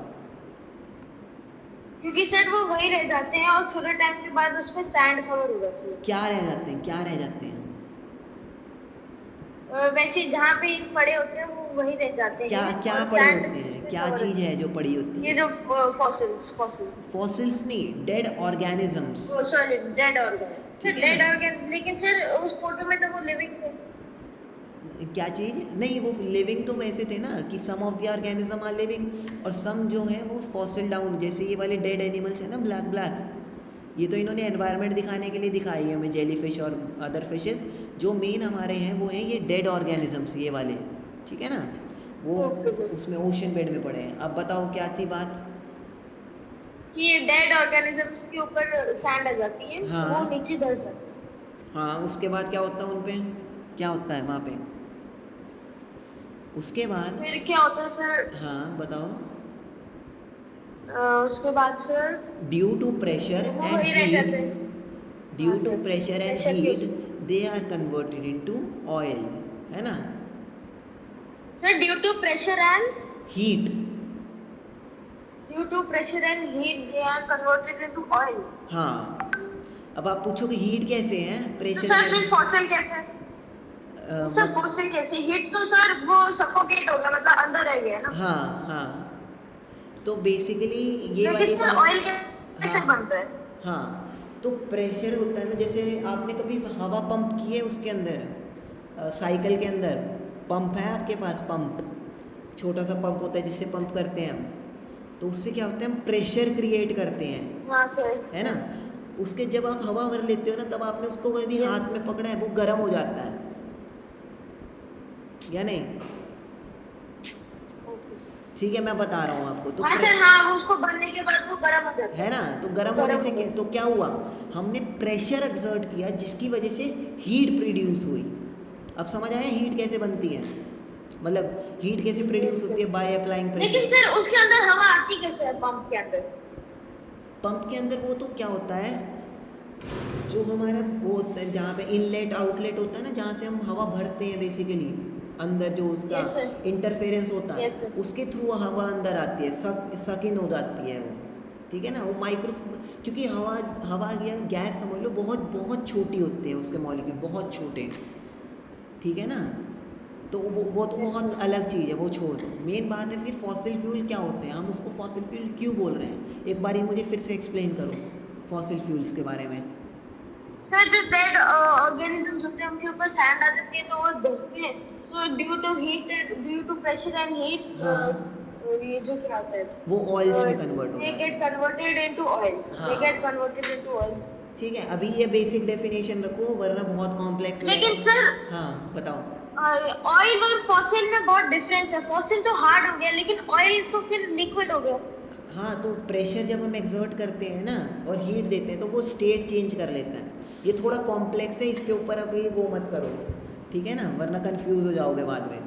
क्योंकि सर वो वही रह जाते हैं और थोड़े टाइम के बाद उस पर सैंड कवर हो जाती है। क्या रह जाते हैं, क्या रह जाते हैं, वैसे जहाँ पे पड़े होते हैं वो वही रह जाते हैं। क्या क्या और पड़ी sand होती हैं, पे क्या cover चीज़ होती है जो पड़ी होती ये है। जो फॉसिल्स फॉसिल्स नहीं, dead organisms. Sorry dead organ sir, ठीक है डेड ना। ऑर्गन, लेकिन सर उस फोटो में तो वो लिविंग थे। क्या चीज़ नहीं, वो लिविंग तो वैसे थे ना कि some of the organism are living, और सम जो है वो फॉसिल डाउन, जैसे ये वाले डेड एनिमल्स है ना, ब्लैक ब्लैक, ये तो इन्होंने एनवायरनमेंट दिखाने के लिए दिखाई है हमें, जेली फिश और अदर फिशेस। जो मेन हमारे हैं वो हैं ये डेड ऑर्गेनिजम्स, ये वाले, ठीक है ना। वो उसमें ओशन बेड में पड़े हैं। अब बताओ क्या थी बात। कि ये डेड ऑर्गेनिजम्स के ऊपर सैंड आ जाती है, हाँ। वो नीचे दल जाती है। हाँ, उसके बाद क्या होता है उन पे, क्या होता है वहाँ पे, उसके बाद। फिर क्या होता है सर, हाँ बताओ। उसके बाद सर ड्यू टू प्रेशर वो एंड वही रह जाते हीट, हैं। ड्यू हाँ to sir, pressure and pressure के heat they are converted into oil, है ना। Sir due to pressure and heat, heat they are converted into oil. हाँ। अब आप पूछोगे हीट कैसे है, तो प्रेशर सर में। फिर फॉसिल कैसे, सर फॉसिल कैसे, हीट तो सर वो सफोकेट हो गया, मतलब अंदर रह गया ना। हाँ हाँ, तो बेसिकली ये वाली लेकिन सर बात। ऑयल कैसे हाँ बनता है। हाँ, तो प्रेशर होता है ना, जैसे आपने कभी हवा पंप की है उसके अंदर, साइकिल के अंदर पंप है आपके पास, पंप, छोटा सा पंप होता है जिससे पंप करते हैं हम, तो उससे क्या होता है, हम प्रेशर क्रिएट करते हैं, हाँ सर, है ना। उसके जब आप हवा भर लेते हो ना, तब आपने उसको कोई भी हाथ में पकड़ा है, वो गर्म हो जाता है, या नहीं। ठीक है, मैं बता रहा हूँ आपको। तो हाँ सर, हाँ वो उसको बनने के बाद वो गर्म हो जाता है ना, तो गर्म होने से क्या, तो क्या हुआ, हमने प्रेशर एक्सर्ट किया जिसकी वजह से हीट प्रोड्यूस हुई। अब समझ आया हीट कैसे बनती है, मतलब हीट कैसे प्रोड्यूस होती है, बाय अप्लाइंग लेकिन प्रेशर। सर उसके अंदर हवा आती कैसे है पंप के अंदर। पंप के अंदर वो तो क्या होता है, जो हमारा वो होता है जहाँ पे इनलेट आउटलेट होता है ना, जहाँ से हम हवा भरते हैं बेसिकली, अंदर जो उसका Yes, sir. इंटरफेरेंस होता है, Yes, sir. उसके थ्रू हवा अंदर आती है, सक इन हो जाती है वो, ठीक है ना। वो क्योंकि हवा या गैस समझ लो बहुत बहुत छोटी होती है, उसके मॉलिक्यूल बहुत छोटे, ठीक है ना। तो वो तो बहुत अलग चीज़ है, वो छोड़ दो। मेन बात है फिर फॉसिल फ्यूल क्या होते हैं, हम उसको फॉसिल फ्यूल क्यों बोल रहे हैं, एक बार मुझे फिर से एक्सप्लेन करो फॉसिल फ्यूल्स के बारे में। सर जो डेड ऑर्गेनिजम्स होते हैं उनके ऊपर सैंड आ जाती है तो वो धंसते हैं, so due to heat, due to pressure and heat, ये जो क्या होता है वो ऑयल्स में कन्वर्ट they होता get है। converted into oil. हाँ। They get converted into oil. ठीक है, अभी ये बेसिक डेफिनेशन रखो वरना बहुत कॉम्प्लेक्स हो लेकिन जाएगा। सर हाँ बताओ। ऑयल और फॉसिल में बहुत डिफरेंस है, फॉसिल तो हार्ड हो गया लेकिन ऑयल तो फिर लिक्विड हो गया। हाँ, तो प्रेशर जब हम एक्सर्ट करते हैं ना और हीट देते हैं तो वो स्टेट चेंज कर लेता है। ये थोड़ा कॉम्प्लेक्स है, इसके ऊपर अभी वो मत करो, ठीक है ना, वरना कंफ्यूज हो जाओगे बाद में।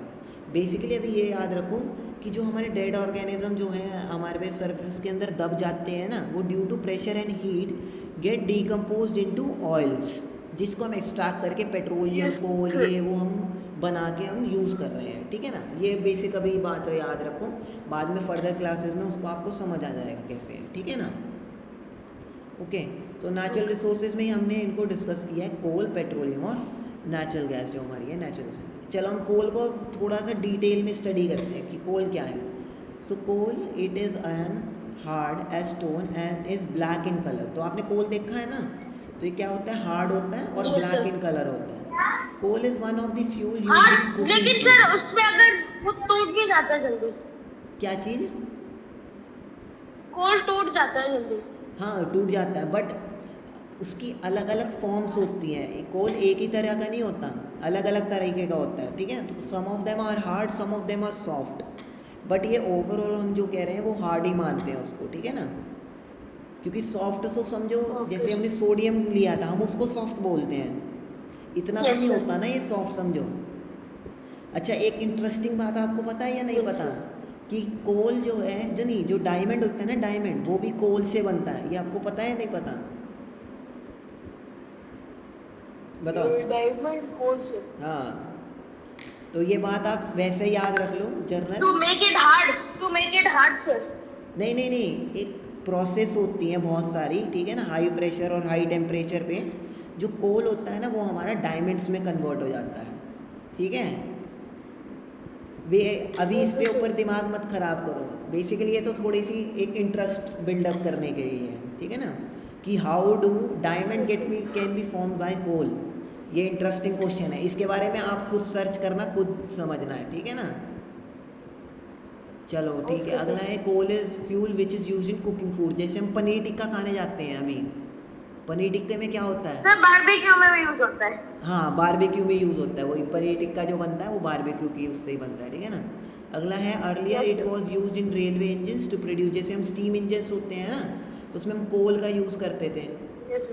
बेसिकली अभी ये याद रखो कि जो हमारे डेड ऑर्गेनिज्म जो हैं हमारे पे सरफेस के अंदर दब जाते हैं ना, वो due to pressure and heat get decompose into oils, जिसको हम एक्सट्रैक्ट करके पेट्रोलियम कोल ये वो हम बना के हम यूज़ कर रहे हैं, ठीक है ना। ये बेसिक अभी बात याद रखो, बाद में फर्दर क्लासेस में उसको आपको समझ आ जाएगा कैसे है, ठीक है ना। ओके, तो नेचुरल रिसोर्सेज में ही हमने इनको डिस्कस किया है, कोल, पेट्रोलियम और नेचुरल गैस जो हमारी है नेचुरल। चलो हम कोल को थोड़ा सा डिटेल में स्टडी करते हैं कि कोल क्या है। So coal it is an hard as stone and is black in colour. तो आपने कोल देखा है ना, तो ये क्या होता है, हार्ड होता है और Yes, black sir. In colour होता है। Coal is one of the fuel used हाँ, इन कुकिंग लेकिन फूड। सर उसमें अगर वो टूट भी जाता है जल्दी, क्या चीज़? कोल टूट जाता है जल्दी। हाँ टूट जाता है, बट उसकी अलग अलग फॉर्म्स होती हैं, कोल एक ही तरह का नहीं होता, अलग अलग तरीके का होता है, ठीक है। तो some of them are hard, some of them are soft, but ये ओवरऑल हम जो कह रहे हैं वो हार्ड ही मानते हैं उसको, ठीक है ना। क्योंकि सॉफ्ट तो समझो जैसे हमने सोडियम लिया था, हम उसको सॉफ्ट बोलते हैं, इतना तो Yes, नहीं sir. होता ना ये सॉफ्ट, समझो। अच्छा एक इंटरेस्टिंग बात आपको पता है या नहीं Yes, पता, sir. कि कोल जो है जो नहीं जो डायमंड होता है ना, डायमंड वो भी कोल से बनता है, ये आपको पता है या नहीं पता? बताओ। डायमंड कोल से। हाँ तो ये बात आप वैसे याद रख लो journal. To make it hard sir. नहीं नहीं नहीं, एक प्रोसेस होती है बहुत सारी, ठीक है ना, हाई प्रेशर और हाई टेम्परेचर पे जो कोल होता है ना वो हमारा डायमंड्स में कन्वर्ट हो जाता है, ठीक है। वे अभी इस पे ऊपर दिमाग मत ख़राब करो, बेसिकली ये तो थोड़ी सी एक इंटरेस्ट बिल्डअप करने के लिए है, ठीक है ना, कि how do diamond can be formed by coal. ये इंटरेस्टिंग क्वेश्चन है, इसके बारे में आप खुद सर्च करना, खुद समझना है, ठीक है ना। चलो ठीक है, अगला है coal is fuel which is use in cooking food. जैसे हम पनीर टिक्का खाने जाते हैं अभी, पनीर टिक्के में क्या होता है? सर बारबेक्यू में भी यूज होता है। हाँ बारबेक्यू में यूज़ होता है, वही पनीर टिक्का जो बनता है वो बारबेक्यू की उससे ही बनता है, ठीक है ना। अगला है earlier it was used in railway engines to produce. जैसे हम स्टीम इंजन्स होते हैं ना, तो उसमें हम कोल का यूज़ करते थे,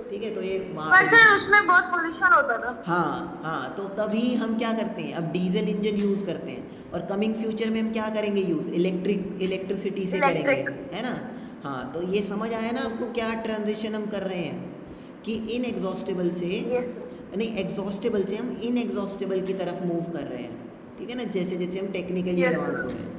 ठीक है, तो ये वहाँ पर पे सर उसमें बहुत पोल्यूशन होता था। हाँ हाँ, तो तभी हम क्या करते हैं, अब डीजल इंजन यूज़ करते हैं, और कमिंग फ्यूचर में हम क्या करेंगे यूज़, इलेक्ट्रिसिटी से करेंगे, है ना। हाँ तो ये समझ आया ना आपको क्या ट्रांजिशन हम कर रहे हैं, कि इनएग्जॉस्टेबल से यस नहीं एग्जॉस्टेबल से हम इनएग्जॉस्टेबल की तरफ मूव कर रहे हैं, ठीक है ना, जैसे जैसे हम टेक्निकली Yes, एडवांस sir. हो रहे हैं।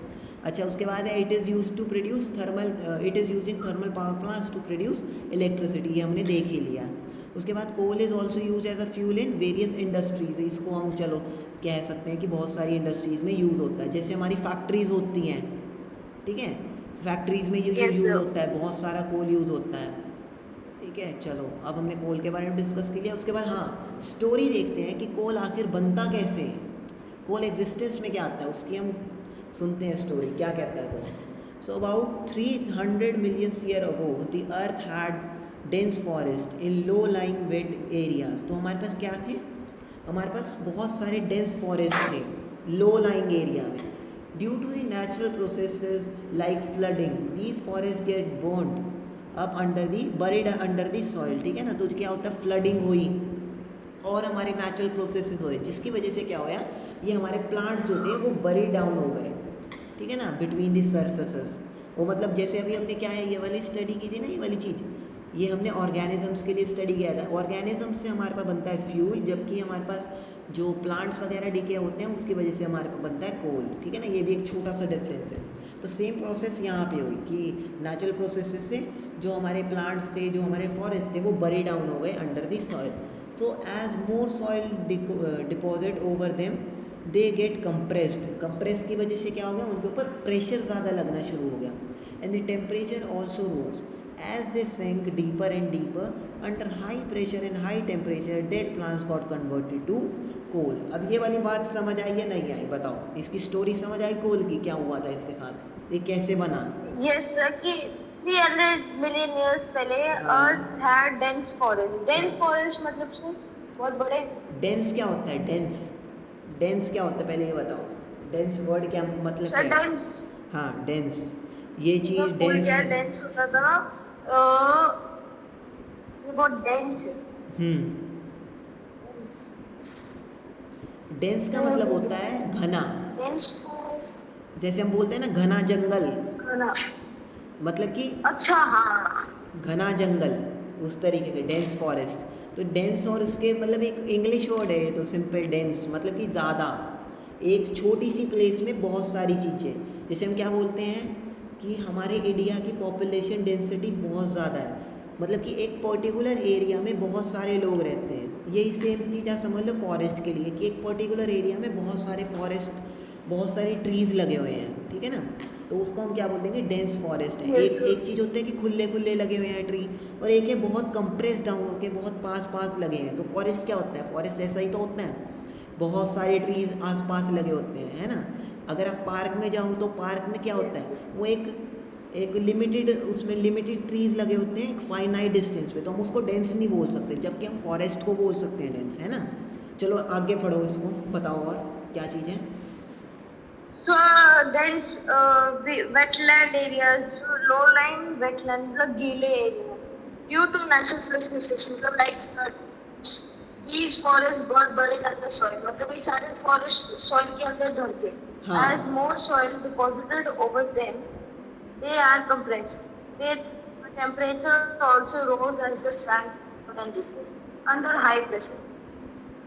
अच्छा उसके बाद है it is use to produce thermal, it is use in thermal power plants to produce electricity, ये हमने देख ही लिया। उसके बाद coal is also use as a fuel in various industries. इसको हम चलो कह सकते हैं कि बहुत सारी इंडस्ट्रीज़ में यूज़ होता है, जैसे हमारी फैक्ट्रीज़ होती हैं, ठीक है, फैक्ट्रीज़ में Yes, यूज़ sir. होता है, बहुत सारा कोल यूज़ होता है, ठीक है। चलो अब हमने कोल के बारे में डिस्कस कर लिया। उसके बाद हाँ स्टोरी देखते हैं कि कोल आखिर बनता कैसे है, कोल एग्जिस्टेंस में क्या आता है, उसकी हम सुनते हैं स्टोरी, क्या कहता है coal. So about 300 million year ago the earth had dense forest in low lying wet areas. तो हमारे पास क्या थे, हमारे पास बहुत सारे डेंस फॉरेस्ट थे लो लाइंग एरिया में। Due to the natural processes like flooding these forest get burned अब बरीड अंडर दी सॉइल, ठीक है ना। तो क्या होता है, फ्लडिंग हुई और हमारे नेचुरल प्रोसेसेस हुए, जिसकी वजह से क्या होया, ये हमारे प्लांट्स जो थे वो बरी डाउन हो गए, ठीक है ना, बिटवीन दी सर्फेसेस। वो मतलब जैसे अभी हमने क्या है ये वाली स्टडी की थी ना, ये वाली चीज़, ये हमने ऑर्गेनिजम्स के लिए स्टडी किया था। ऑर्गेनिजम्स से हमारे पास बनता है फ्यूल, जबकि हमारे पास जो प्लांट्स वगैरह डिके होते हैं उसकी वजह से हमारे पास बनता है कोल, ठीक है ना। ये भी एक छोटा सा डिफरेंस है। तो सेम प्रोसेस यहाँ पे हुई कि नेचुरल प्रोसेस से जो हमारे प्लांट्स थे, जो हमारे फॉरेस्ट थे, वो बरी डाउन हो गए अंडर द सॉइल। तो as more soil deposit over them they get compressed. Compress की वजह से क्या हो गया, उनके ऊपर प्रेशर ज़्यादा लगना शुरू हो गया। And the temperature also rose as they sank deeper and deeper under high pressure and high temperature dead plants got converted to coal. अब ये वाली बात समझ आई या नहीं आई, बताओ, इसकी स्टोरी समझ आई कोल की, क्या हुआ था इसके साथ, ये कैसे बना। यस सर कि 300 मिलियन इयर्स पहले अर्थ had dense forest. Dense forest मतलब सर बहुत बड़े। डेंस क्या होता है, डेंस डेंस क्या होता है, पहले ये बताओ, डेंस वर्ड क्या मतलब सर क्या है? डेंस हाँ डेंस, ये चीज़ डेंस क्या है। डेंस होता था, ये बहुत डेंस है। डेंस का मतलब होता है घना, डेंस जैसे हम बोलते हैं ना घना जंगल, मतलब कि अच्छा हाँ घना जंगल, उस तरीके से डेंस फॉरेस्ट। तो डेंस और इसके मतलब एक इंग्लिश वर्ड है, तो सिंपल डेंस मतलब कि ज़्यादा, एक छोटी सी प्लेस में बहुत सारी चीज़ें। जैसे हम क्या बोलते हैं कि हमारे इंडिया की पॉपुलेशन डेंसिटी बहुत ज़्यादा है, मतलब कि एक पर्टिकुलर एरिया में बहुत सारे लोग रहते हैं। यही सेम चीज़ आप समझ लो फॉरेस्ट के लिए, कि एक पर्टिकुलर एरिया में बहुत सारे फॉरेस्ट, बहुत सारी ट्रीज़ लगे हुए हैं, ठीक है ना। तो उसको हम क्या बोल देंगे, डेंस फॉरेस्ट है। Yes, एक sir. एक चीज़ होता है कि खुले खुले लगे हुए हैं ट्री, और एक है बहुत कंप्रेस डाउन होके बहुत पास पास लगे हैं। तो फॉरेस्ट क्या होता है, फॉरेस्ट ऐसा ही तो होता है, बहुत सारे ट्रीज आस पास लगे होते हैं, है ना। अगर आप पार्क में जाओ तो पार्क में क्या होता है, वो एक एक लिमिटेड, उसमें लिमिटेड ट्रीज लगे होते हैं एक फाइनाइट डिस्टेंस पे, तो हम उसको डेंस नहीं बोल सकते, जबकि हम फॉरेस्ट को बोल सकते हैं डेंस, है ना। चलो आगे पढ़ो इसको, बताओ और क्या चीज़ है। So dense wetland areas, so low-lying wetland, मतलब गीले area, due to natural processes, मतलब like these forests got buried under soil, मतलब ये सारे forest soil के अंदर धर के, हाँ। as more soil deposited over them, they are compressed. Their temperature also rose as the sand and deeper under high pressure.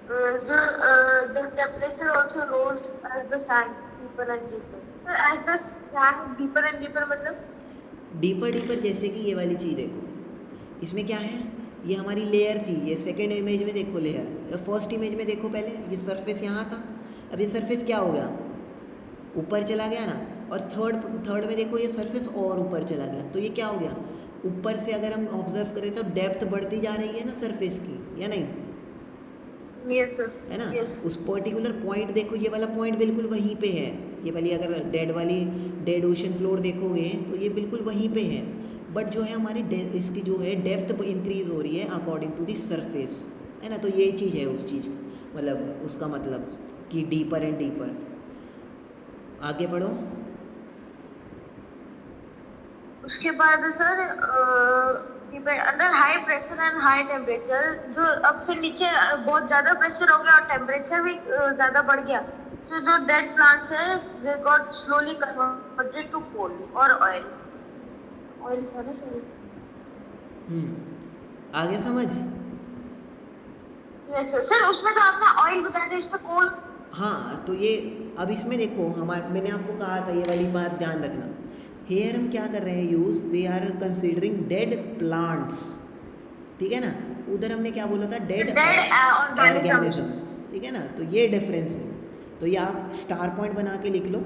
The temperature also rose as the sand deeper and deeper. So as the sand deeper and deeper मतलब डीपर डीपर जैसे कि ये वाली चीज़ देखो, इसमें क्या है, ये हमारी लेयर थी, ये सेकंड इमेज में देखो लेयर, फर्स्ट इमेज में देखो पहले ये सरफेस यहाँ था, अब ये सरफेस क्या हो गया, ऊपर चला गया ना। और थर्ड में देखो ये सरफेस और ऊपर चला गया, तो ये क्या हो गया, ऊपर से अगर हम ऑब्जर्व करें तो डेप्थ बढ़ती जा रही है ना सरफेस की, या नहीं, yes sir, है ना। yes. उस पर्टिकुलर पॉइंट देखो, ये वाला पॉइंट बिल्कुल वहीं पे है, ये वाली अगर डेड ओशन फ्लोर देखोगे तो ये बिल्कुल वहीं पे है, बट जो है हमारी इसकी जो है डेप्थ इंक्रीज हो रही है अकॉर्डिंग टू दी सरफेस, है ना। तो ये चीज़ है उस चीज़ का मतलब, उसका मतलब कि डीपर एंड डीपर। आगे बढ़ो। उसके बाद sir under high pressure and high temperature, जो अब फिर नीचे बहुत ज्यादा प्रेशर हो गया और टेम्परेचर भी ज्यादा बढ़ गया, तो जो डेड प्लांट्स है they got slowly converted to coal और ऑयल था ना सर। आगे समझ। यस सर, सर उसमें तो आपने ऑयल बताया था, इसमें कोल। हाँ, तो ये अब इसमें देखो, मैंने आपको कहा था ये वाली बात ध्यान रखना। हेयर हम क्या कर रहे हैं use, we are considering dead plants, ठीक है ना। उधर हमने क्या बोला था, डेड ऑर्गेनिजम्स, ठीक है ना। तो ये डिफरेंस है। तो ये आप स्टार पॉइंट बना के लिख लो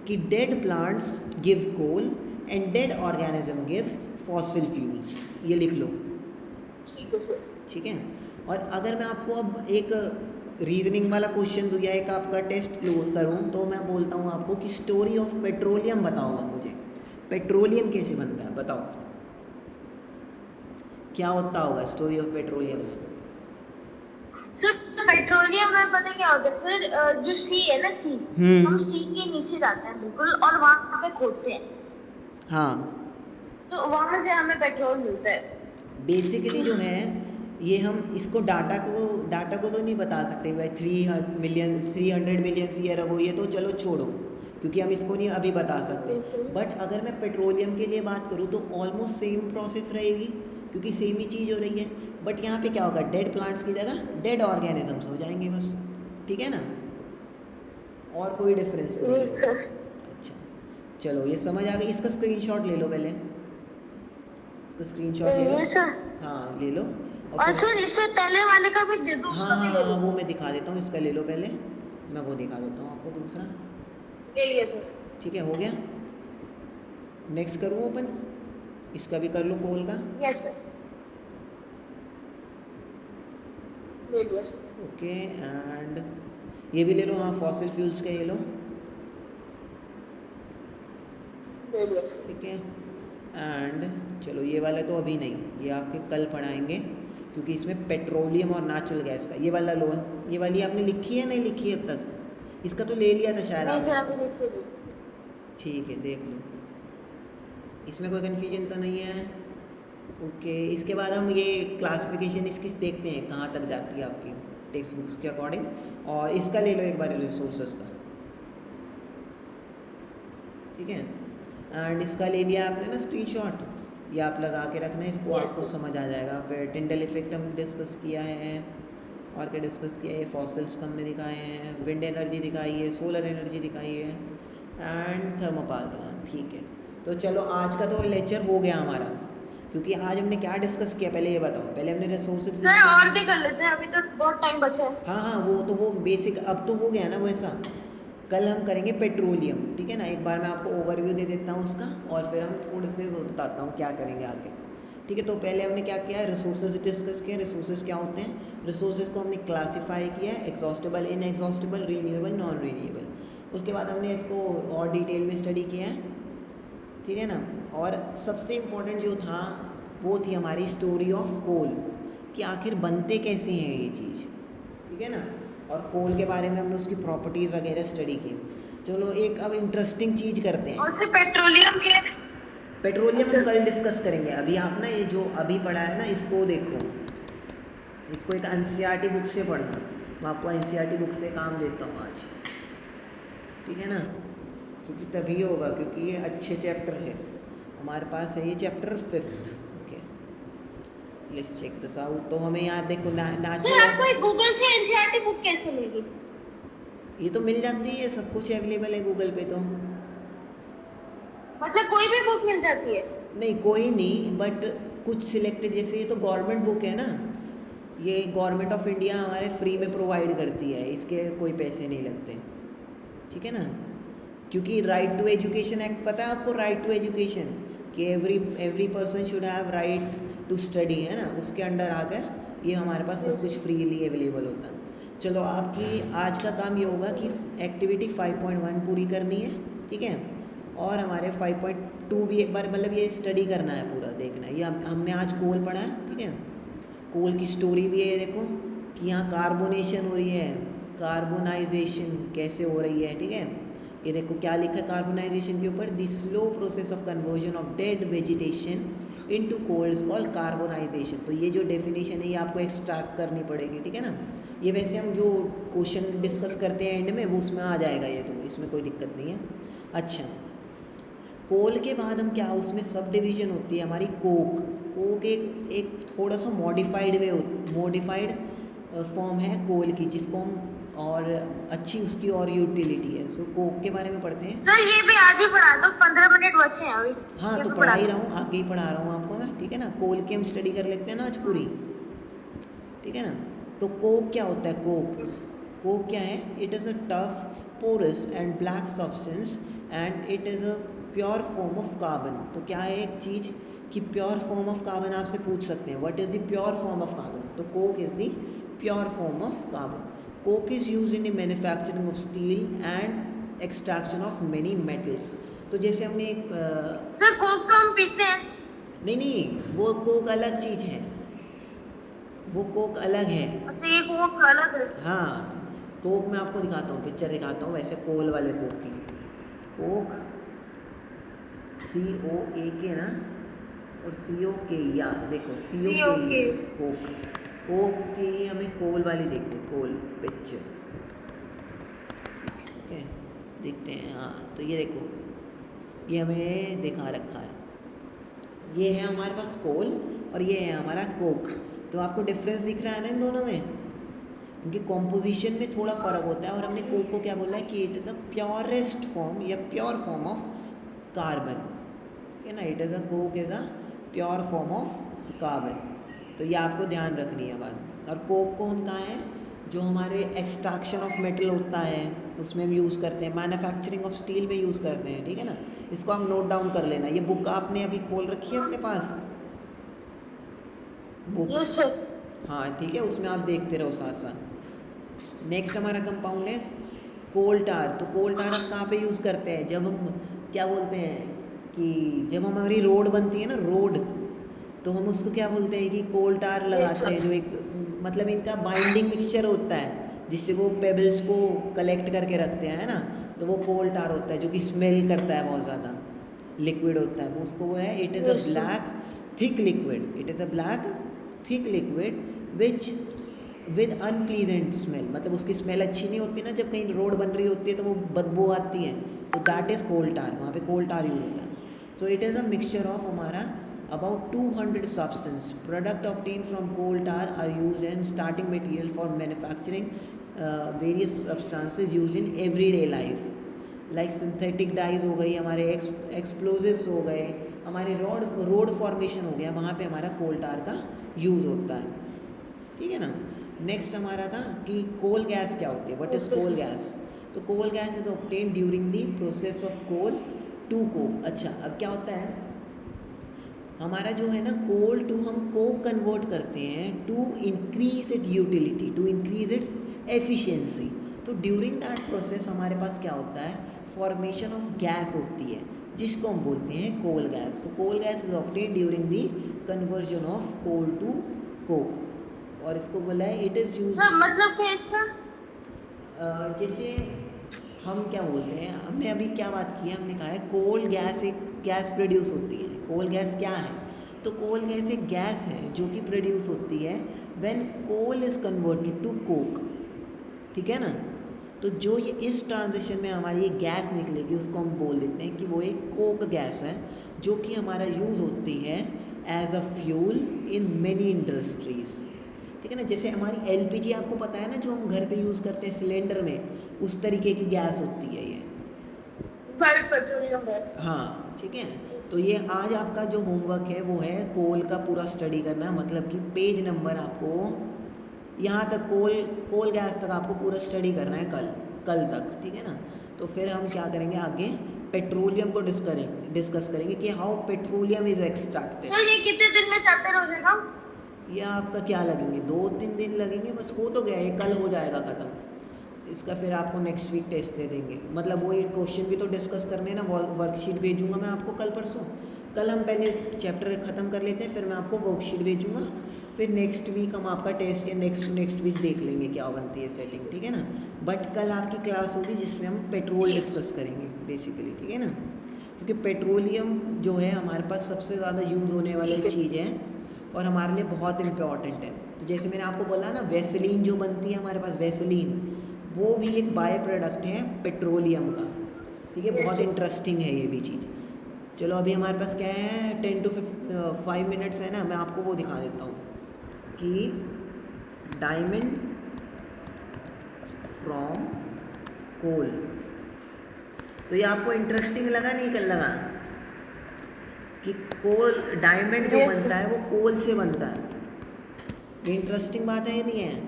कि dead plants give coal and dead organism give fossil fuels, ये लिख लो, ठीक है। और अगर मैं आपको अब एक रीजनिंग वाला क्वेश्चन दूँ या एक आपका टेस्ट करूँ, तो मैं बोलता हूँ आपको कि स्टोरी ऑफ पेट्रोलियम बताओ आप मुझे, पेट्रोलियम कैसे बनता है बताओ, क्या होता होगा स्टोरी ऑफ पेट्रोलियम में। सर पेट्रोलियम में पता क्या होता है सर, जो सी है ना, सी हम सी के नीचे जाते हैं बिल्कुल और वहाँ पे खोदते हैं, हाँ, तो वहाँ से हमें पेट्रोल मिलता है। बेसिकली जो है ये हम इसको डाटा को तो नहीं बता सकते भाई 300 मिलियन ईयर अगो, ये तो चलो छोड़ो क्योंकि हम इसको नहीं अभी बता सकते। बट अगर मैं पेट्रोलियम के लिए बात करूँ तो ऑलमोस्ट सेम प्रोसेस रहेगी क्योंकि सेम ही चीज़ हो रही है। बट यहाँ पे क्या होगा, डेड प्लांट्स की जगह डेड ऑर्गेनिजम्स हो जाएंगे बस, ठीक है ना, और कोई डिफरेंस नहीं है। अच्छा चलो ये समझ आ गई, इसका स्क्रीनशॉट ले लो पहले, इसका स्क्रीनशॉट ले लो, हाँ ले लो। और सर इससे पहले वाले का भी दे दो, उसका भी ले लो। वो मैं दिखा देता हूँ, इसका ले लो पहले, मैं वो दिखा देता हूँ आपको दूसरा, ले लिया सर। ठीक है, हो गया। नेक्स्ट करूँ ओपन, इसका भी कर लो कोल का। यस सर, ले लिया सर। ओके एंड ये भी ले लो, हाँ फॉसिल फ्यूल्स का ये लो, ले लिया सर। ठीक है। एंड चलो ये वाला तो अभी नहीं, ये आपके कल पढ़ाएंगे क्योंकि इसमें पेट्रोलियम और नेचुरल गैस का ये वाला लो है। ये वाली आपने लिखी है नहीं लिखी है अब तक, इसका तो ले लिया था शायद आपने, ठीक है देख लो, इसमें कोई कन्फ्यूजन तो नहीं है। ओके इसके बाद हम ये क्लासिफिकेशन इसकी देखते हैं कहाँ तक जाती है आपकी टेक्स्ट बुक्स के अकॉर्डिंग। और इसका ले लो एक बार रिसोर्सेज का, ठीक है। एंड इसका ले लिया आपने ना स्क्रीनशॉट, ये आप लगा के रखना, इसको आपको समझ आ जाएगा। फिर टिंडल इफेक्ट हम डिस्कस किया है, और क्या डिस्कस किया है, फॉसिल्स को हमने दिखाए हैं, विंड एनर्जी दिखाई है, सोलर एनर्जी दिखाई है एंड थर्मोपावर प्लांट, ठीक है। तो चलो आज का तो लेक्चर हो गया हमारा, क्योंकि आज हमने क्या डिस्कस किया पहले ये बताओ। पहले हमने रिसोर्सेज सर और भी कर लेते हैं, अभी तो बहुत टाइम बचा है। हाँ वो तो हो बेसिक, अब तो हो गया ना वैसा। कल हम करेंगे पेट्रोलियम, ठीक है ना। एक बार मैं आपको ओवरव्यू दे देता हूँ उसका, और फिर हम थोड़े से बताता हूँ क्या करेंगे आगे, ठीक है। तो पहले हमने क्या किया, रिसोर्सेज डिस्कस किए। रिसोर्सेज क्या होते हैं, रिसोर्सेज को हमने क्लासीफाई किया है, exhaustible, inexhaustible, renewable, non renewable. उसके बाद हमने इसको और डिटेल में स्टडी किया है, ठीक है ना। और सबसे इम्पोर्टेंट जो था वो थी हमारी स्टोरी ऑफ कोल, कि आखिर बनते कैसे हैं ये चीज़, ठीक है ना। और कोल के बारे में हमने उसकी प्रॉपर्टीज़ वगैरह स्टडी की। चलो एक अब इंटरेस्टिंग चीज़ करते हैं। और फिर पेट्रोलियम के पेट्रोलियम हम कल डिस्कस करेंगे। अभी आप ना ये जो अभी पढ़ा है ना, इसको देखो, इसको एक एनसीईआरटी बुक से पढ़ना। मैं आपको एनसीईआरटी बुक से काम देता हूँ आज, ठीक है ना, क्योंकि तभी होगा, क्योंकि ये अच्छे चैप्टर है हमारे पास है। ये chapter 5th, okay, let's check this out. तो हमें यहाँ देखो सर, नेचुरल, आपको गूगल से एनसीईआरटी बुक कैसे मिली? ये तो मिल जाती है, सब कुछ अवेलेबल है गूगल पे। तो मतलब कोई भी बुक मिल जाती है? नहीं, कोई नहीं, बट कुछ सिलेक्टेड, जैसे ये तो गवर्नमेंट बुक है ना, ये गवर्नमेंट ऑफ इंडिया हमारे फ्री में प्रोवाइड करती है, इसके कोई पैसे नहीं लगते, ठीक है ना। क्योंकि राइट टू एजुकेशन एक्ट, पता है आपको, राइट टू एजुकेशन, कि every person should have right to study, है ना, उसके अंडर आकर ये हमारे पास सब कुछ फ्रीली अवेलेबल होता है। चलो, आपकी आज का काम ये होगा कि एक्टिविटी 5.1 पूरी करनी है, ठीक है। और हमारे 5.2 भी एक बार, मतलब ये स्टडी करना है, पूरा देखना है। ये हमने आज कोल पढ़ा है, ठीक है। कोल की स्टोरी भी है, देखो कि यहाँ कार्बोनेशन हो रही है, कार्बोनाइजेशन कैसे हो रही है, ठीक है। ये देखो क्या लिखा है कार्बोनाइजेशन के ऊपर, the slow process of conversion of dead vegetation into coal is called carbonisation. तो ये जो डेफिनेशन है ये आपको एक्सट्रैक्ट करनी पड़ेगी, ठीक है ना। ये वैसे हम जो क्वेश्चन डिस्कस करते हैं एंड में, वो उसमें आ जाएगा ये, तो इसमें कोई दिक्कत नहीं है। अच्छा, कोल के बाद हम क्या, उसमें सब डिवीज़न होती है हमारी कोक। कोक एक थोड़ा सा मॉडिफाइड फॉर्म है कोल की, जिसको हम, और अच्छी उसकी और यूटिलिटी है। सो कोक के बारे में पढ़ते हैं। सर, ये भी आज ही पढ़ा दो, 15 मिनट बचे हैं अभी। हाँ, ये तो भी पढ़ा ही दो। रहा हूँ, आगे ही पढ़ा रहा हूँ आपको मैं, ठीक है ना। कोल की हम स्टडी कर लेते हैं ना आज पूरी, ठीक है ना। तो कोक क्या होता है, कोक क्या है, it is a tough, porous and black substance and it is a pure form of carbon. तो क्या है एक चीज़ कि प्योर फॉर्म ऑफ कार्बन आपसे पूछ सकते हैं, what is the pure form of carbon. तो coke is the pure form of carbon. Coke is use in the manufacturing of steel and extraction of many metals. तो जैसे हमने एक सर, कोक तो हम पीते हैं। नहीं, वो कोक अलग चीज़ है, वो कोक अलग है। अच्छा, ये कोक अलग है। हाँ, कोक मैं आपको दिखाता हूँ, पिक्चर दिखाता हूँ वैसे कोल वाले कोक की। कोक COAK ना, और COK, या देखो COK, कोक की हमें कोल वाली देखते हैं, कोल पिक्चर, ओके, देखते हैं। हाँ, तो ये देखो, ये हमें दिखा रखा है, ये है हमारे पास कोल और ये है हमारा कोक। तो आपको डिफरेंस दिख रहा है ना इन दोनों में, इनके कॉम्पोजिशन में थोड़ा फ़र्क होता है। और हमने कोक को क्या बोला है कि it is a purest form या प्योर फॉर्म ऑफ कार्बन, ठीक है ना। It is a Coke is a pure form of carbon. तो ये आपको ध्यान रखनी है बात। और कोक को हम कहाँ है, जो हमारे एक्सट्रैक्शन ऑफ मेटल होता है उसमें हम यूज़ करते हैं, मैन्युफैक्चरिंग ऑफ स्टील में यूज़ करते हैं, ठीक है ना। इसको आप नोट डाउन कर लेना। ये बुक आपने अभी खोल रखी है अपने पास, बुक, यस सर। हाँ ठीक है, उसमें आप देखते रहो साथ साथ। नेक्स्ट हमारा कंपाउंड है कोल टार। तो कोल टार हम कहाँ पे यूज़ करते हैं, जब हम क्या बोलते हैं कि जब हमारी रोड बनती है ना, रोड, तो हम उसको क्या बोलते हैं कि कोल टार लगाते हैं, जो एक मतलब इनका बाइंडिंग मिक्सचर होता है जिससे वो पेबल्स को कलेक्ट करके रखते हैं, है ना। तो वो कोल टार होता है जो कि स्मेल करता है बहुत ज़्यादा, लिक्विड होता है वो, उसको वो है, it is a black thick liquid, it is a black thick liquid which with unpleasant smell. मतलब उसकी स्मेल अच्छी नहीं होती ना, जब कहीं रोड बन रही होती है तो वो बदबू आती है, तो दैट इज़ कोल टार, वहाँ पे कोल टार यूज होता है। So it is a mixture of हमारा about 200 substance product obtained from coal tar are used in starting material for manufacturing various substances used in everyday life like synthetic dyes हो गई, हमारे explosives हो गए, हमारे रोड फॉर्मेशन हो गया, वहाँ पे हमारा कोल टार का यूज़ होता है, ठीक है ना। नेक्स्ट हमारा था कि कोल गैस क्या होती है, व्हाट इज़ कोल गैस। तो तो coal gas is obtain during the process of coal to coke. अच्छा, अब क्या होता है, हमारा जो है ना कोल टू हम कोक कन्वर्ट करते हैं to increase it utility, to increase its efficiency. तो ड्यूरिंग दैट प्रोसेस हमारे पास क्या होता है, फॉर्मेशन ऑफ गैस होती है जिसको हम बोलते हैं कोल गैस। तो coal gas is obtain during the conversion of coal to coke. और इसको बोला है इट इज़ यूज, मतलब क्या इसका? जैसे हम क्या बोलते हैं, हमने अभी क्या बात की है, हमने कहा है कोल गैस एक गैस प्रोड्यूस होती है। कोल गैस क्या है, तो कोल गैस एक गैस है जो कि प्रोड्यूस होती है when coal is converted to coke, ठीक है ना। तो जो ये इस ट्रांजिशन में हमारी ये गैस निकलेगी उसको हम बोल देते हैं कि वो एक कोक गैस है, जो कि हमारा यूज़ होती है as a fuel in many industries, ठीक है ना। जैसे हमारी एलपीजी आपको पता है ना, जो हम घर पे यूज़ करते हैं सिलेंडर में, उस तरीके की गैस होती है ये। Petroleum gas. हाँ, ठीक है। तो ये आज आपका जो होमवर्क है वो है कोल का पूरा स्टडी करना, मतलब कि पेज नंबर आपको यहाँ तक कोल गैस तक आपको पूरा स्टडी करना है कल तक, ठीक है ना। तो फिर हम क्या करेंगे आगे, पेट्रोलियम को डिस्कस करेंगे कि हाउ पेट्रोलियम इज एक्सट्रैक्टेड। तो ये कितने दिन में चैप्टर हो जाएगा? ये आपका क्या लगेंगे, 2-3 दिन लगेंगे, बस हो तो गया, ये कल हो जाएगा ख़त्म। इसका फिर आपको नेक्स्ट वीक टेस्ट दे देंगे, मतलब वही क्वेश्चन भी तो डिस्कस करने ना, वर्कशीट भेजूंगा मैं आपको कल परसों। कल हम पहले चैप्टर ख़त्म कर लेते हैं, फिर मैं आपको वर्कशीट भेजूंगा, फिर नेक्स्ट वीक हम आपका टेस्ट या नेक्स्ट वीक देख लेंगे क्या बनती है सेटिंग, ठीक है ना। बट कल आपकी क्लास होगी जिसमें हम पेट्रोल डिस्कस करेंगे बेसिकली, ठीक है ना। क्योंकि पेट्रोलियम जो है हमारे पास सबसे ज़्यादा यूज़ होने वाली चीज़ है और हमारे लिए बहुत इम्पॉर्टेंट है। तो जैसे मैंने आपको बोला ना, वैसलीन जो बनती है हमारे पास, वैसलीन, वो भी एक बाय प्रोडक्ट है पेट्रोलियम का, ठीक है। बहुत इंटरेस्टिंग है ये भी चीज़। चलो अभी हमारे पास क्या है, 10 to 5 मिनट्स है ना, मैं आपको वो दिखा देता हूँ कि डायमंड फ्रॉम कोल। तो ये आपको इंटरेस्टिंग लगा नहीं कल लगा कि कोल, डायमंड जो बनता है वो कोल से बनता है। ये इंटरेस्टिंग बात है, ये नहीं है?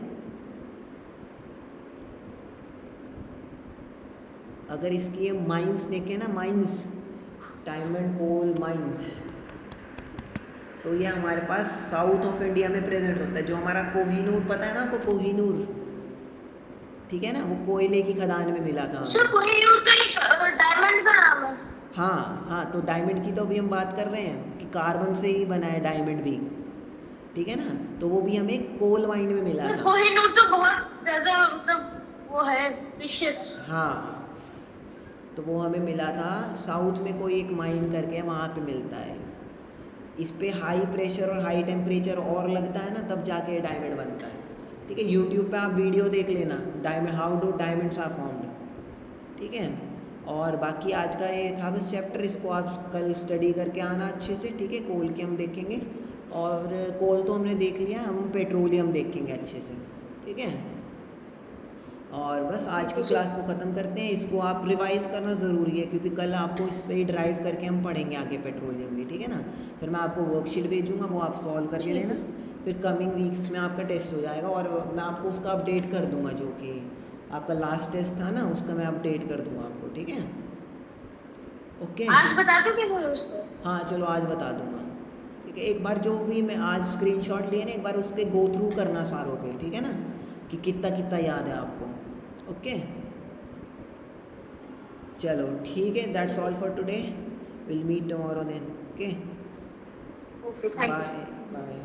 अगर इसकी ये माइंस देखें ना, माइंस, डायमंड कोल माइंस, तो ये हमारे पास साउथ ऑफ इंडिया में प्रेजेंट होता है। जो हमारा कोहिनूर, पता है ना आपको कोहिनूर, ठीक है ना, वो कोयले की खदान में मिला था। कोहिनूर तो एक डायमंड का नाम है। हाँ, तो डायमंड की तो अभी हम बात कर रहे हैं कि कार्बन से ही बना है डायमंड भी, ठीक है ना। तो वो भी हमें कोल माइन में मिला था। कोहिनूर तो बहुत ज़्यादा मतलब वो है प्रीशियस। हाँ, तो वो हमें मिला था साउथ में, कोई एक माइन करके वहाँ पे मिलता है। इस पे हाई प्रेशर और हाई टेम्परेचर और लगता है ना, तब जाके डायमंड बनता है, ठीक है। यूट्यूब पे आप वीडियो देख लेना, diamond, how do diamonds are formed, ठीक है। और बाकी आज का ये था बस चैप्टर, इसको आप कल स्टडी करके आना अच्छे से, ठीक है। कोल के हम देखेंगे, और कोल तो हमने देख लिया, हम पेट्रोलियम देखेंगे अच्छे से, ठीक है। और बस आज की क्लास को ख़त्म करते हैं। इसको आप रिवाइज़ करना ज़रूरी है, क्योंकि कल आपको इससे ही ड्राइव करके हम पढ़ेंगे आगे पेट्रोलियम भी, ठीक है ना। फिर मैं आपको वर्कशीट भेजूँगा, वो आप सॉल्व करके देना, फिर कमिंग वीक्स में आपका टेस्ट हो जाएगा, और मैं आपको उसका अपडेट कर दूँगा, जो कि आपका लास्ट टेस्ट था ना, उसका मैं अपडेट कर दूँगा आपको, ठीक है। ओके, आज बता दो कि उसको। हाँ चलो आज बता दूँगा, ठीक है। एक बार जो भी मैं आज स्क्रीनशॉट लिए ना, एक बार उसके गो थ्रू करना सारों पे, ठीक है ना, कि कितना कितना याद है आपको। ओके, चलो ठीक है, that's all for today, will meet tomorrow then. Okay, okay, thank you. Bye bye.